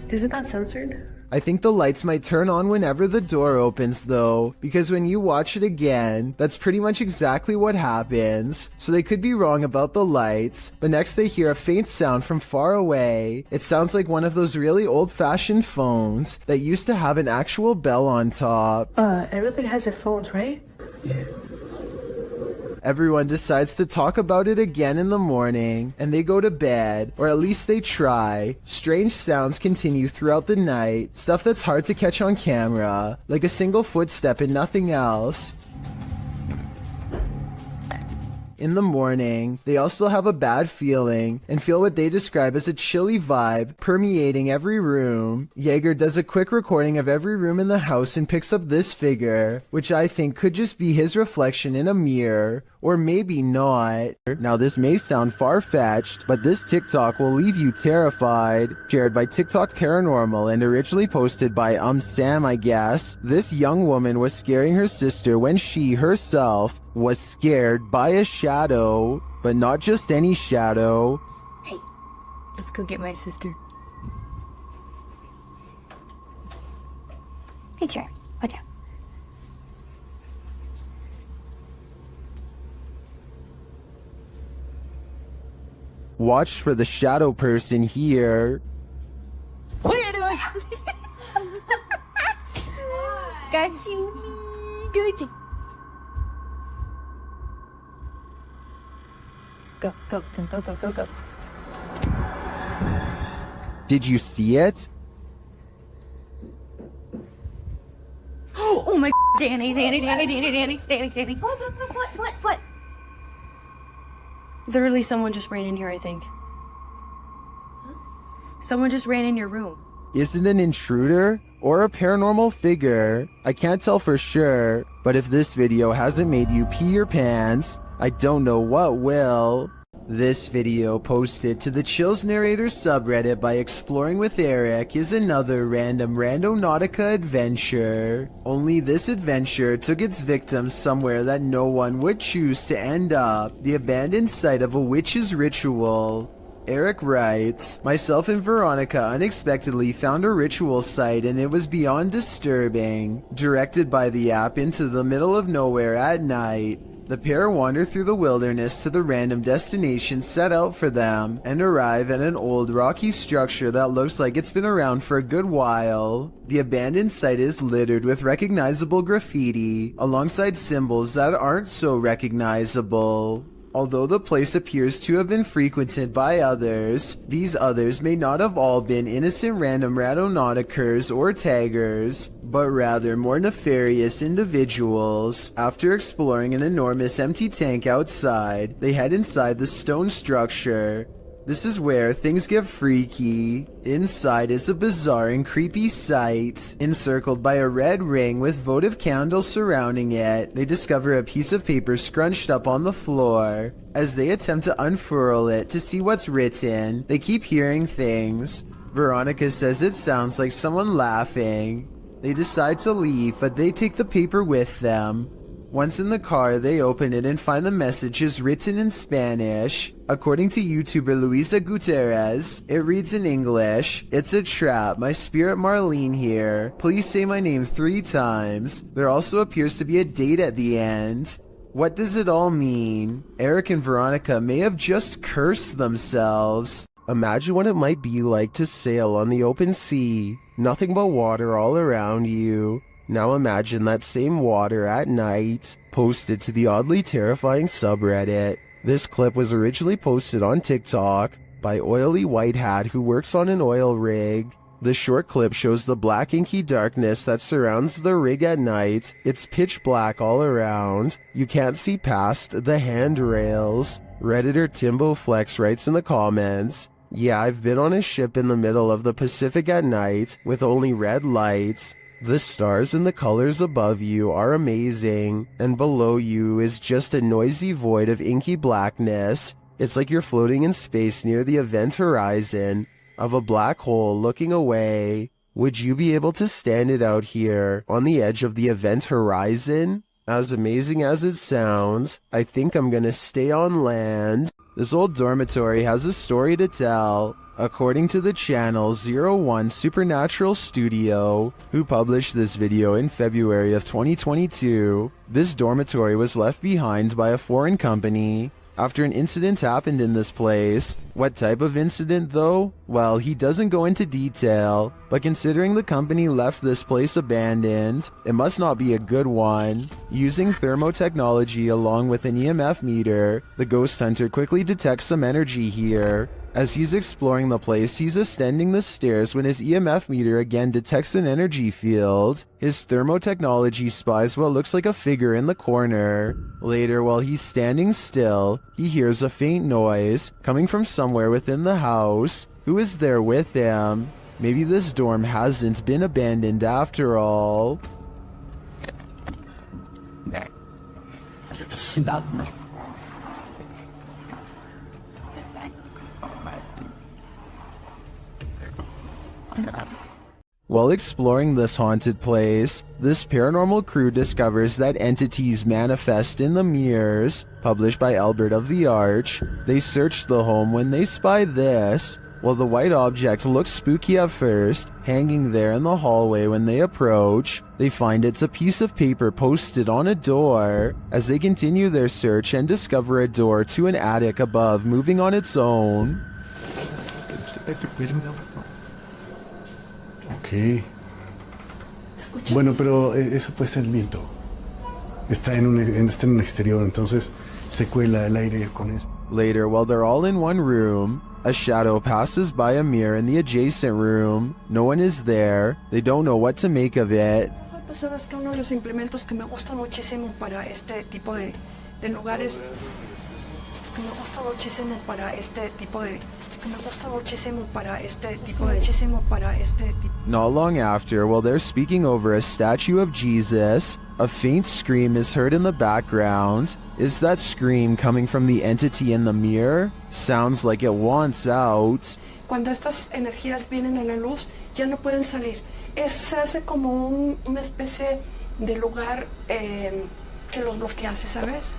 Isn't that censored? I think the lights might turn on whenever the door opens though, because when you watch it again, that's pretty much exactly what happens. So they could be wrong about the lights, but next they hear a faint sound from far away. It sounds like one of those really old-fashioned phones that used to have an actual bell on top. Everybody has their phones, right? Yeah. Everyone decides to talk about it again in the morning, and they go to bed, or at least they try. Strange sounds continue throughout the night, stuff that's hard to catch on camera, like a single footstep and nothing else. In the morning, they all still have a bad feeling and feel what they describe as a chilly vibe permeating every room. Jaeger does a quick recording of every room in the house and picks up this figure, which I think could just be his reflection in a mirror, or maybe not. Now this may sound far-fetched, but this TikTok will leave you terrified. Shared by TikTok Paranormal and originally posted by Sam, I guess. This young woman was scaring her sister when she herself was scared by a shadow, but not just any shadow. Hey, let's go get my sister. Hey, Charm, watch out. Watch for the shadow person here. What are you doing? Got you. Got you. Go, go, go, go, go, go, go. Did you see it? Oh my Danny. What? Literally someone just ran in here, I think. Huh? Someone just ran in your room. Is it an intruder or a paranormal figure? I can't tell for sure, but if this video hasn't made you pee your pants, I don't know what will. This video posted to the Chills Narrator subreddit by Exploring with Eric is another random Nautica adventure. Only this adventure took its victims somewhere that no one would choose to end up, the abandoned site of a witch's ritual. Eric writes, myself and Veronica unexpectedly found a ritual site and it was beyond disturbing. Directed by the app into the middle of nowhere at night, the pair wander through the wilderness to the random destination set out for them and arrive at an old rocky structure that looks like it's been around for a good while. The abandoned site is littered with recognizable graffiti alongside symbols that aren't so recognizable. Although the place appears to have been frequented by others, these others may not have all been innocent random Nauticers or taggers, but rather more nefarious individuals. After exploring an enormous empty tank outside, they head inside the stone structure. This is where things get freaky. Inside is a bizarre and creepy sight. Encircled by a red ring with votive candles surrounding it, they discover a piece of paper scrunched up on the floor. As they attempt to unfurl it to see what's written, they keep hearing things. Veronica says it sounds like someone laughing. They decide to leave, but they take the paper with them. Once in the car, they open it and find the messages written in Spanish. According to YouTuber Luisa Gutierrez, it reads in English, "It's a trap, my spirit Marlene here. Please say my name 3 times. There also appears to be a date at the end." What does it all mean? Eric and Veronica may have just cursed themselves. Imagine what it might be like to sail on the open sea. Nothing but water all around you. Now imagine that same water at night, posted to the oddly terrifying subreddit. This clip was originally posted on TikTok by Oily White Hat who works on an oil rig. The short clip shows the black inky darkness that surrounds the rig at night. It's pitch black all around. You can't see past the handrails. Redditor Timbo Flex writes in the comments, "Yeah, I've been on a ship in the middle of the Pacific at night with only red lights. The stars and the colors above you are amazing, and below you is just a noisy void of inky blackness. It's like you're floating in space near the event horizon of a black hole looking away. Would you be able to stand it out here on the edge of the event horizon? As amazing as it sounds, I think I'm gonna stay on land." This old dormitory has a story to tell. According to the channel 01 Supernatural Studio, who published this video in February of 2022, this dormitory was left behind by a foreign company after an incident happened in this place. What type of incident though? Well, he doesn't go into detail, but considering the company left this place abandoned, it must not be a good one. Using thermotechnology along with an EMF meter, the ghost hunter quickly detects some energy here. As he's exploring the place, he's ascending the stairs when his EMF meter again detects an energy field. His thermotechnology spies what looks like a figure in the corner. Later, while he's standing still, he hears a faint noise coming from somewhere within the house. Who is there with him? Maybe this dorm hasn't been abandoned after all. While exploring this haunted place, this paranormal crew discovers that entities manifest in the mirrors, published by Albert of the Arch. They search the home when they spy this. While the white object looks spooky at first, hanging there in the hallway when they approach, they find it's a piece of paper posted on a door. As they continue their search and discover a door to an attic above moving on its own. Ok. Bueno, pero eso puede ser el viento. Está en un exterior, entonces se cuela el aire con eso. Later, while they're all in one room, a shadow passes by a mirror in the adjacent room. No one is there. They don't know what to make of it. Pues sabes que uno de los implementos que me gusta muchísimo para este tipo de lugares, que me gusta muchísimo para este tipo de Not long after, while they're speaking over a statue of Jesus, a faint scream is heard in the background. Is that scream coming from the entity in the mirror? Sounds like it wants out. Cuando estas energías vienen a la luz, ya no pueden salir. Se hace como una especie de lugar que los bloquea, ¿sabes?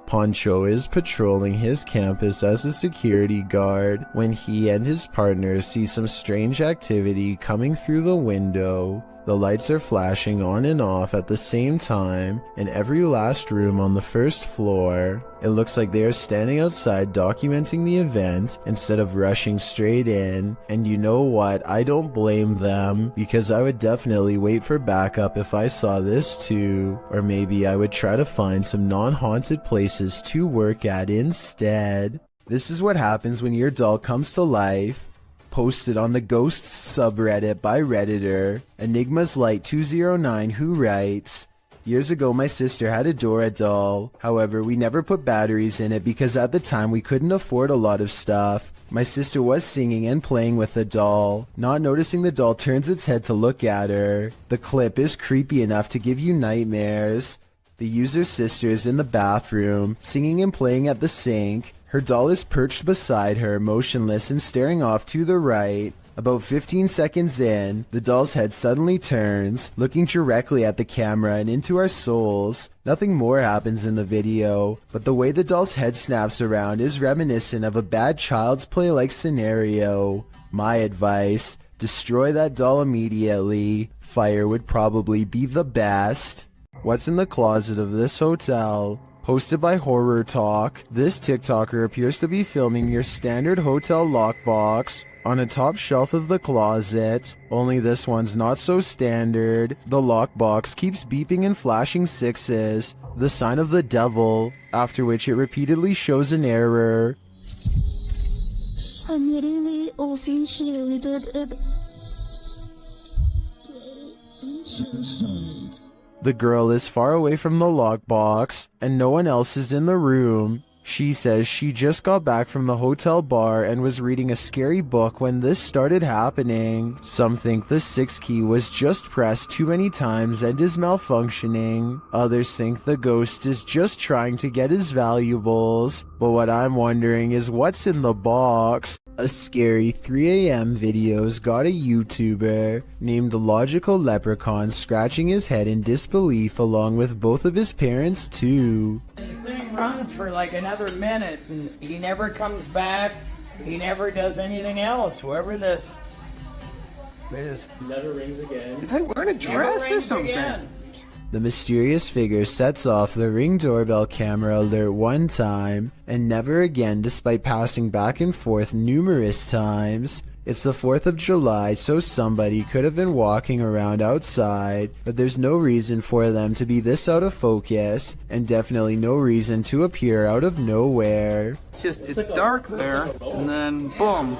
Poncho is patrolling his campus as a security guard when he and his partner see some strange activity coming through the window. The lights are flashing on and off at the same time in every last room on the first floor. It looks like they are standing outside documenting the event instead of rushing straight in. And you know what? I don't blame them, because I would definitely wait for backup if I saw this too. Or maybe I would try to find some non-haunted places to work at instead. This is what happens when your doll comes to life. Posted on the Ghosts subreddit by Redditor, Enigma's Light 209, who writes, "Years ago my sister had a Dora doll. However, we never put batteries in it because at the time we couldn't afford a lot of stuff. My sister was singing and playing with the doll. Not noticing the doll turns its head to look at her. The clip is creepy enough to give you nightmares. The user's sister is in the bathroom, singing and playing at the sink. Her doll is perched beside her, motionless and staring off to the right. About 15 seconds in, the doll's head suddenly turns, looking directly at the camera and into our souls. Nothing more happens in the video, but the way the doll's head snaps around is reminiscent of a bad Child's Play-like scenario. My advice, destroy that doll immediately. Fire would probably be the best." What's in the closet of this hotel? Posted by Horror Talk, this TikToker appears to be filming your standard hotel lockbox on a top shelf of the closet, only this one's not so standard. The lockbox keeps beeping and flashing sixes, the sign of the devil, after which it repeatedly shows an error. The girl is far away from the lockbox, and no one else is in the room. She says she just got back from the hotel bar and was reading a scary book when this started happening. Some think the 6 key was just pressed too many times and is malfunctioning. Others think the ghost is just trying to get his valuables. But what I'm wondering is what's in the box? A scary 3 a.m. video's got a YouTuber named Logical Leprechaun scratching his head in disbelief along with both of his parents too. The thing runs for like another minute and he never comes back. He never does anything else. Whoever this is. Never rings again. Is he wearing a dress or something? Again. The mysterious figure sets off the Ring doorbell camera alert one time, and never again despite passing back and forth numerous times. It's the 4th of July, so somebody could have been walking around outside, but there's no reason for them to be this out of focus, and definitely no reason to appear out of nowhere. It's dark there, and then boom,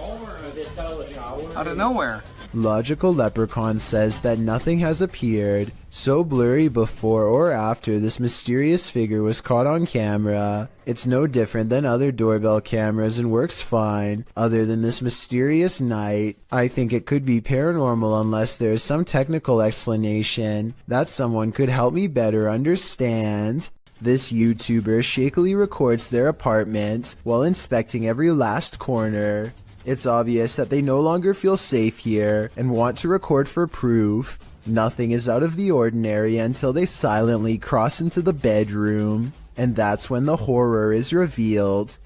out of nowhere. Logical Leprechaun says that nothing has appeared so blurry before or after this mysterious figure was caught on camera. It's no different than other doorbell cameras and works fine, other than this mysterious night. I think it could be paranormal unless there is some technical explanation that someone could help me better understand. This YouTuber shakily records their apartment while inspecting every last corner. It's obvious that they no longer feel safe here and want to record for proof. Nothing is out of the ordinary until they silently cross into the bedroom, and that's when the horror is revealed.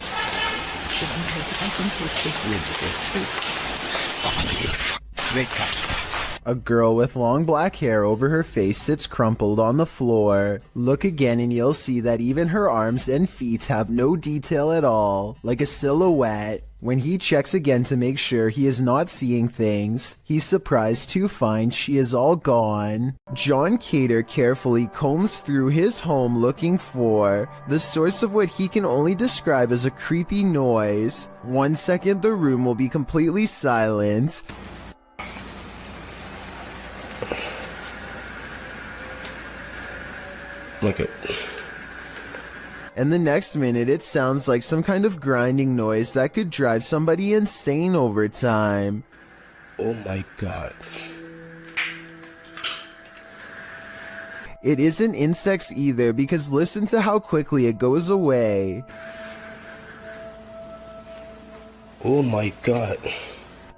A girl with long black hair over her face sits crumpled on the floor. Look again and you'll see that even her arms and feet have no detail at all, like a silhouette. When he checks again to make sure he is not seeing things, he's surprised to find she is all gone. John Cater carefully combs through his home looking for the source of what he can only describe as a creepy noise. 1 second the room will be completely silent. Look it. And the next minute it sounds like some kind of grinding noise that could drive somebody insane over time. Oh my god. It isn't insects either, because listen to how quickly it goes away. Oh my god.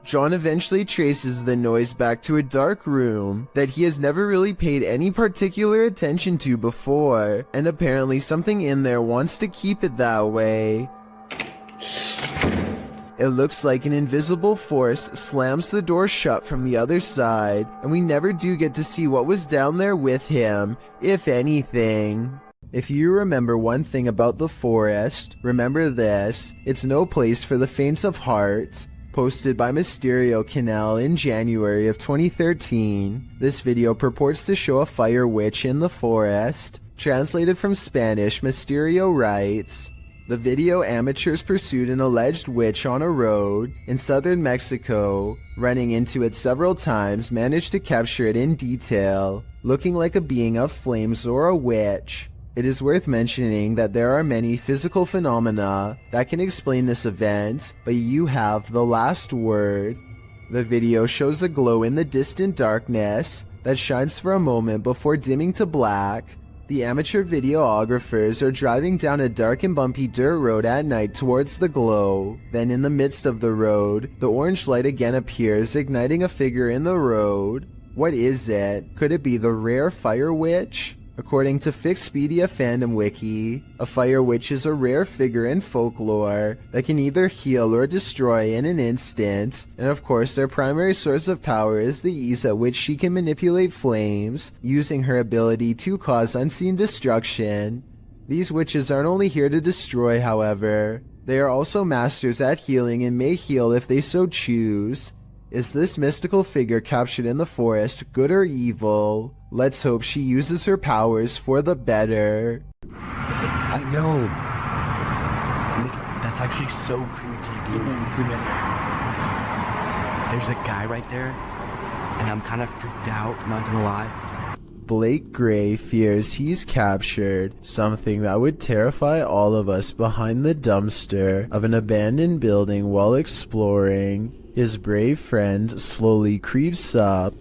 John eventually traces the noise back to a dark room that he has never really paid any particular attention to before, and apparently something in there wants to keep it that way. It looks like an invisible force slams the door shut from the other side, and we never do get to see what was down there with him, if anything. If you remember one thing about the forest, remember this: it's no place for the faint of heart. Posted by Mysterio Canal in January of 2013, this video purports to show a fire witch in the forest. Translated from Spanish, Mysterio writes, the video amateurs pursued an alleged witch on a road in southern Mexico. Running into it several times, managed to capture it in detail, looking like a being of flames or a witch. It is worth mentioning that there are many physical phenomena that can explain this event, but you have the last word. The video shows a glow in the distant darkness that shines for a moment before dimming to black. The amateur videographers are driving down a dark and bumpy dirt road at night towards the glow. Then in the midst of the road, the orange light again appears, igniting a figure in the road. What is it? Could it be the rare fire witch? According to Fixpedia Fandom Wiki, a fire witch is a rare figure in folklore that can either heal or destroy in an instant, and of course their primary source of power is the ease at which she can manipulate flames, using her ability to cause unseen destruction. These witches aren't only here to destroy, however. They are also masters at healing and may heal if they so choose. Is this mystical figure captured in the forest good or evil? Let's hope she uses her powers for the better. I know. Look, that's actually so creepy. There's a guy right there, and I'm kind of freaked out, not gonna lie. Blake Gray fears he's captured something that would terrify all of us behind the dumpster of an abandoned building while exploring. His brave friend slowly creeps up.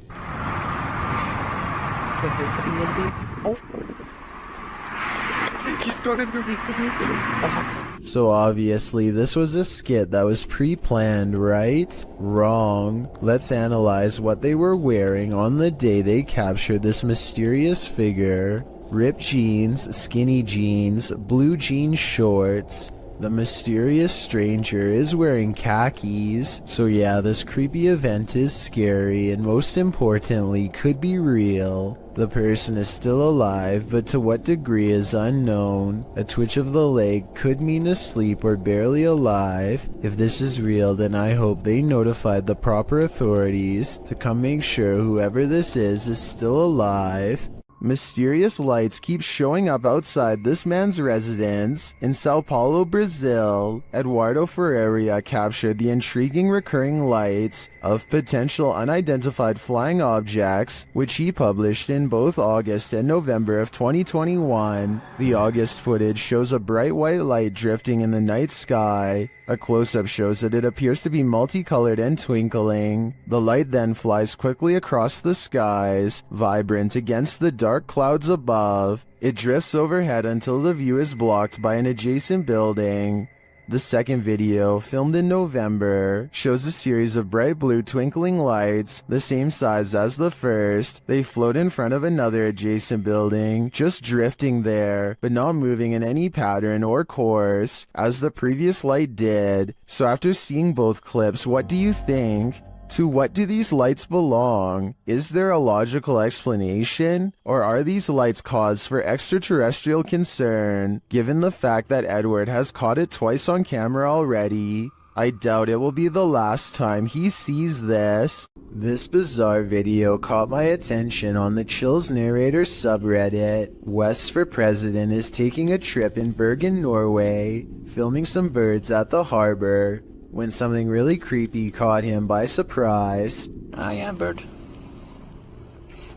So obviously this was a skit that was pre-planned, right? Wrong. Let's analyze what they were wearing on the day they captured this mysterious figure. Ripped jeans, skinny jeans, blue jean shorts. The mysterious stranger is wearing khakis, so yeah, this creepy event is scary and most importantly could be real. The person is still alive, but to what degree is unknown. A twitch of the leg could mean asleep or barely alive. If this is real, then I hope they notified the proper authorities to come make sure whoever this is still alive. Mysterious lights keep showing up outside this man's residence in Sao Paulo, Brazil. Eduardo Ferreira captured the intriguing recurring lights of potential unidentified flying objects, which he published in both August and November of 2021. The August footage shows a bright white light drifting in the night sky. A close-up shows that it appears to be multicolored and twinkling. The light then flies quickly across the skies, vibrant against the dark clouds above. It drifts overhead until the view is blocked by an adjacent building. The second video, filmed in November, shows a series of bright blue twinkling lights, the same size as the first. They float in front of another adjacent building, just drifting there, but not moving in any pattern or course, as the previous light did. So after seeing both clips, what do you think? To what do these lights belong? Is there a logical explanation? Or are these lights cause for extraterrestrial concern, given the fact that Edward has caught it twice on camera already? I doubt it will be the last time he sees this. This bizarre video caught my attention on the Chills Narrator subreddit. West for President is taking a trip in Bergen, Norway, filming some birds at the harbor, when something really creepy caught him by surprise. I am bird.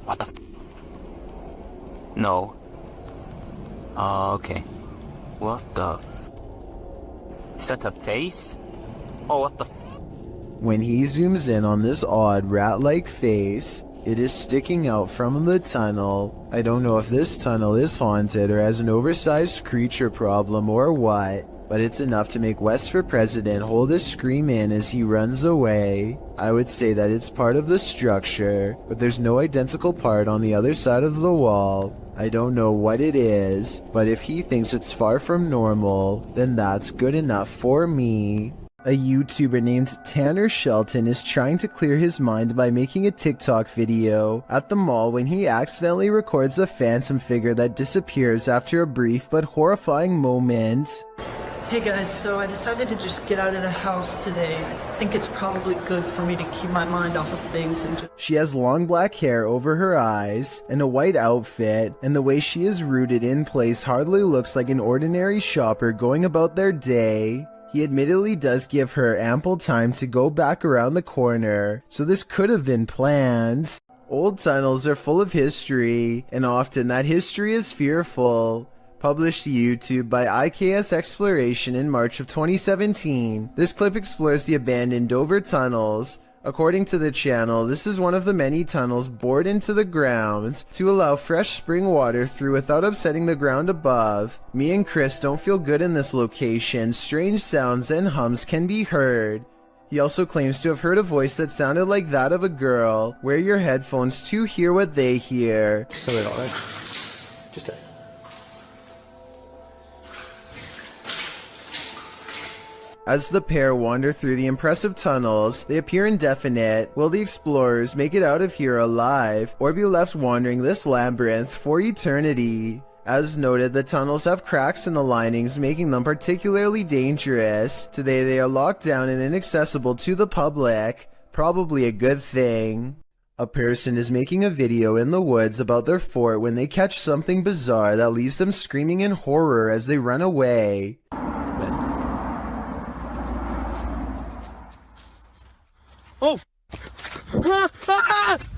What the f? No. Oh, okay. What the f? Is that a face? Oh, what the f? When he zooms in on this odd rat-like face, it is sticking out from the tunnel. I don't know if this tunnel is haunted or has an oversized creature problem or what, but it's enough to make West for President hold a scream in as he runs away. I would say that it's part of the structure, but there's no identical part on the other side of the wall. I don't know what it is, but if he thinks it's far from normal, then that's good enough for me. A YouTuber named Tanner Shelton is trying to clear his mind by making a TikTok video at the mall when he accidentally records a phantom figure that disappears after a brief but horrifying moment. Hey guys, so I decided to just get out of the house today. I think it's probably good for me to keep my mind off of things and just... She has long black hair over her eyes and a white outfit, and the way she is rooted in place hardly looks like an ordinary shopper going about their day. He admittedly does give her ample time to go back around the corner, so this could have been planned. Old tunnels are full of history, and often that history is fearful. Published to YouTube by IKS Exploration in March of 2017, this clip explores the abandoned Dover tunnels. According to the channel, this is one of the many tunnels bored into the ground to allow fresh spring water through without upsetting the ground above. Me and Chris don't feel good in this location. Strange sounds and hums can be heard. He also claims to have heard a voice that sounded like that of a girl. Wear your headphones to hear what they hear. Sorry about that. Just a... As the pair wander through the impressive tunnels, they appear indefinite. Will the explorers make it out of here alive, or be left wandering this labyrinth for eternity? As noted, the tunnels have cracks in the linings, making them particularly dangerous. Today they are locked down and inaccessible to the public. Probably a good thing. A person is making a video in the woods about their fort when they catch something bizarre that leaves them screaming in horror as they run away. Oh!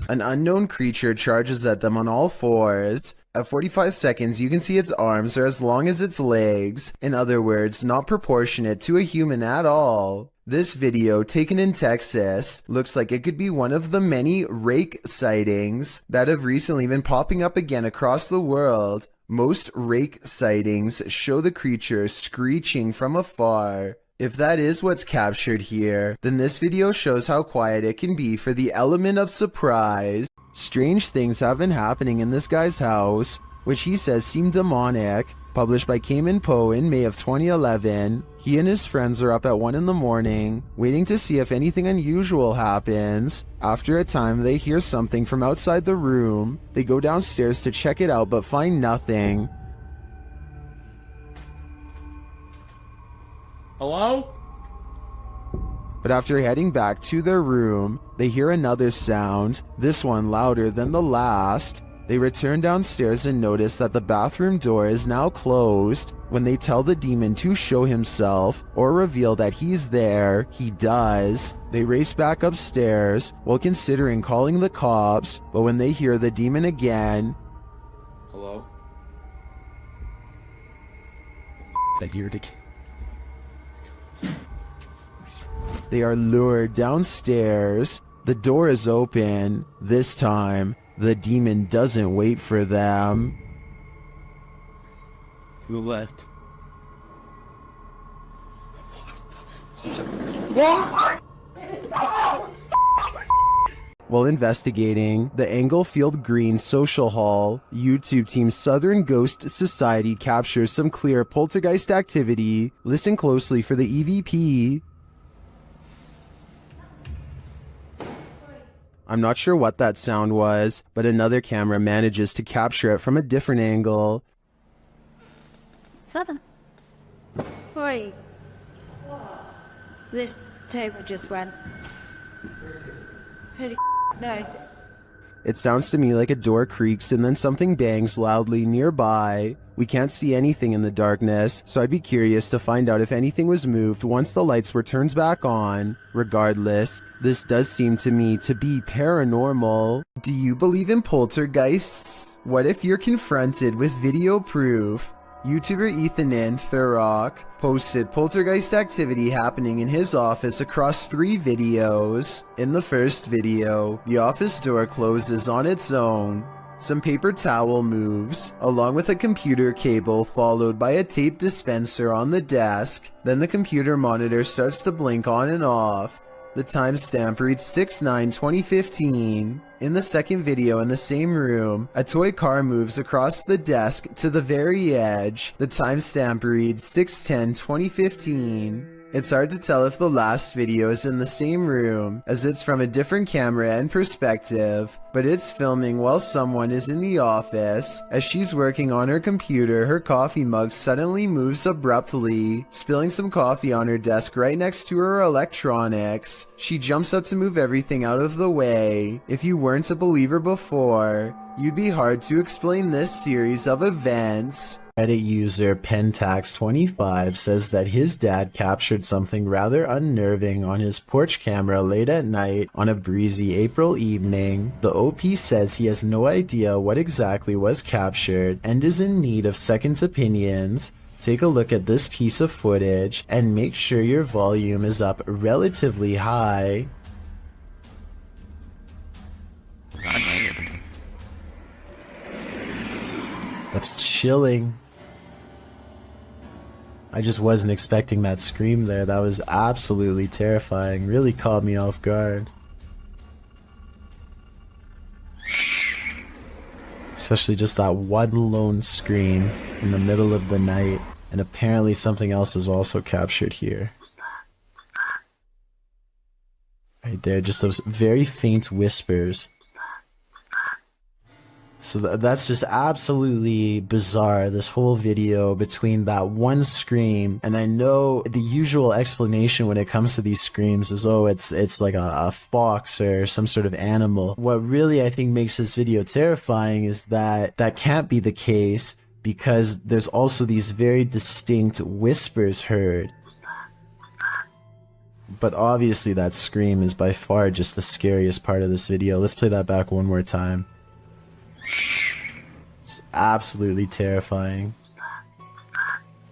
An unknown creature charges at them on all fours. At 45 seconds, you can see its arms are as long as its legs. In other words, not proportionate to a human at all. This video, taken in Texas, looks like it could be one of the many rake sightings that have recently been popping up again across the world. Most rake sightings show the creature screeching from afar. If that is what's captured here, then this video shows how quiet it can be for the element of surprise. Strange things have been happening in this guy's house, which he says seem demonic. Published by Cayman Poe in May of 2011, he and his friends are up at 1 in the morning, waiting to see if anything unusual happens. After a time, they hear something from outside the room. They go downstairs to check it out but find nothing. Hello? But after heading back to their room, they hear another sound, this one louder than the last. They return downstairs and notice that the bathroom door is now closed. When they tell the demon to show himself or reveal that he's there, he does. They race back upstairs while considering calling the cops, but when they hear the demon again... Hello? That Erratic. They are lured downstairs. The door is open. This time, the demon doesn't wait for them. To the left. While investigating the Englefield Green Social Hall, YouTube team Southern Ghost Society captures some clear poltergeist activity. Listen closely for the EVP. I'm not sure what that sound was, but another camera manages to capture it from a different angle. 7. Wait. This table just went. Holy no. It sounds to me like a door creaks and then something bangs loudly nearby. We can't see anything in the darkness, so I'd be curious to find out if anything was moved once the lights were turned back on. Regardless, this does seem to me to be paranormal. Do you believe in poltergeists? What if you're confronted with video proof? YouTuber Ethan Thurrock posted poltergeist activity happening in his office across 3 videos. In the first video, the office door closes on its own. Some paper towel moves, along with a computer cable followed by a tape dispenser on the desk. Then the computer monitor starts to blink on and off. The timestamp reads 6/9/2015. In the second video in the same room, a toy car moves across the desk to the very edge. The timestamp reads 6/10/2015. It's hard to tell if the last video is in the same room, as it's from a different camera and perspective, but it's filming while someone is in the office. As she's working on her computer, her coffee mug suddenly moves abruptly, spilling some coffee on her desk right next to her electronics. She jumps up to move everything out of the way. If you weren't a believer before, you'd be hard to explain this series of events. Reddit user Pentax25 says that his dad captured something rather unnerving on his porch camera late at night on a breezy April evening. The OP says he has no idea what exactly was captured and is in need of second opinions. Take a look at this piece of footage and make sure your volume is up relatively high. That's chilling. I just wasn't expecting that scream there. That was absolutely terrifying. Really caught me off guard. Especially just that one lone scream in the middle of the night. And apparently something else is also captured here. Right there, just those very faint whispers. So that's just absolutely bizarre, this whole video between that one scream, and I know the usual explanation when it comes to these screams is, oh, it's like a fox or some sort of animal. What really I think makes this video terrifying is that that can't be the case, because there's also these very distinct whispers heard. But obviously that scream is by far just the scariest part of this video. Let's play that back one more time. It's absolutely terrifying.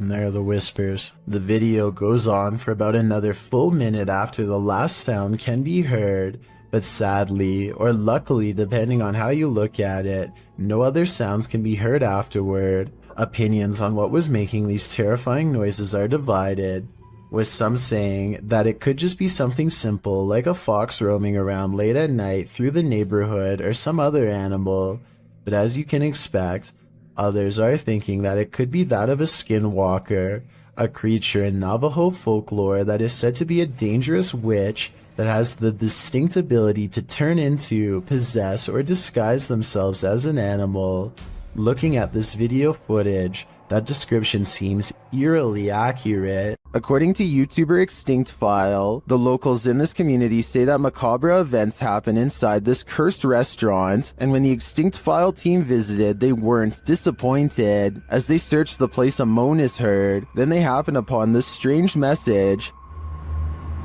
And there are the whispers. The video goes on for about another full minute after the last sound can be heard, but sadly, or luckily depending on how you look at it, no other sounds can be heard afterward. Opinions on what was making these terrifying noises are divided, with some saying that it could just be something simple like a fox roaming around late at night through the neighborhood or some other animal. But as you can expect, others are thinking that it could be that of a skinwalker, a creature in Navajo folklore that is said to be a dangerous witch that has the distinct ability to turn into, possess, or disguise themselves as an animal. Looking at this video footage, that description seems eerily accurate. According to YouTuber Extinct File, the locals in this community say that macabre events happen inside this cursed restaurant, and when the Extinct File team visited, they weren't disappointed. As they searched the place, a moan is heard. Then they happen upon this strange message.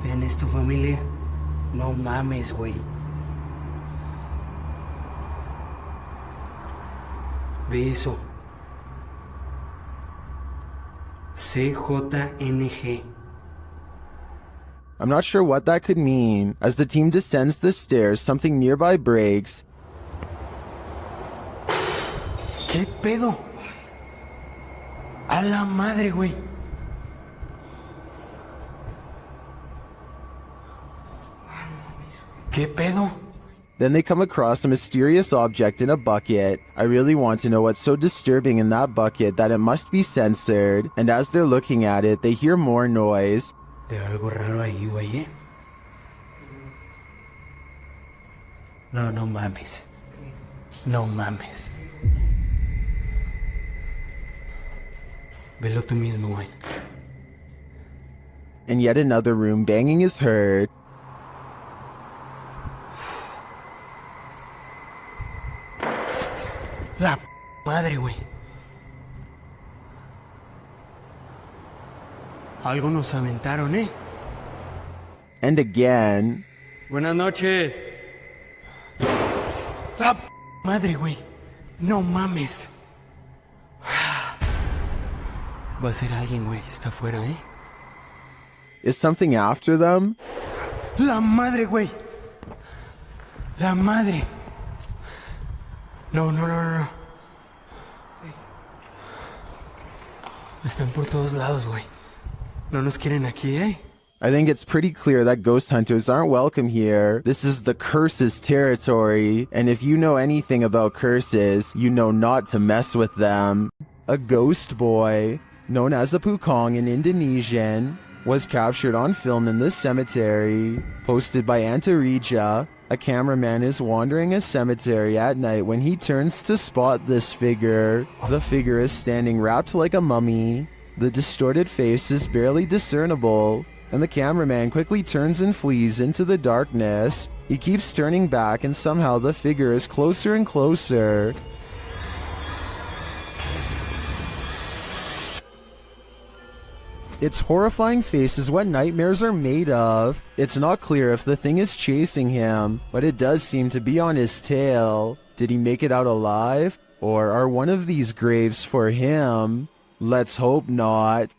¿Ven es tu familia? No mames, güey. Ve eso. CJNG. I'm not sure what that could mean. As the team descends the stairs, something nearby breaks. ¿Qué pedo? A la madre, güey. ¿Qué pedo? Then they come across a mysterious object in a bucket. I really want to know what's so disturbing in that bucket that it must be censored. And as they're looking at it, they hear more noise. Veo algo raro ahí, güey, ¿eh? No, no mames. No mames. Velo tú mismo, güey. In yet another room, banging is heard. La madre, güey. Algo nos aventaron, ¿eh? And again. Buenas noches. La madre, güey. No mames. Va a ser alguien, güey. Está afuera, ¿eh? Is something after them? La madre, güey. La madre. No, no, no, no, no. Están por todos lados, güey. No nos quieren aquí, ¿eh? I think it's pretty clear that ghost hunters aren't welcome here. This is the curses territory, and if you know anything about curses, you know not to mess with them. A ghost boy, known as a pukong in Indonesian, was captured on film in this cemetery. Posted by Antarija, a cameraman is wandering a cemetery at night when he turns to spot this figure. The figure is standing wrapped like a mummy. The distorted face is barely discernible, and the cameraman quickly turns and flees into the darkness. He keeps turning back, and somehow the figure is closer and closer. Its horrifying face is what nightmares are made of. It's not clear if the thing is chasing him, but it does seem to be on his tail. Did he make it out alive? Or are one of these graves for him? Let's hope not.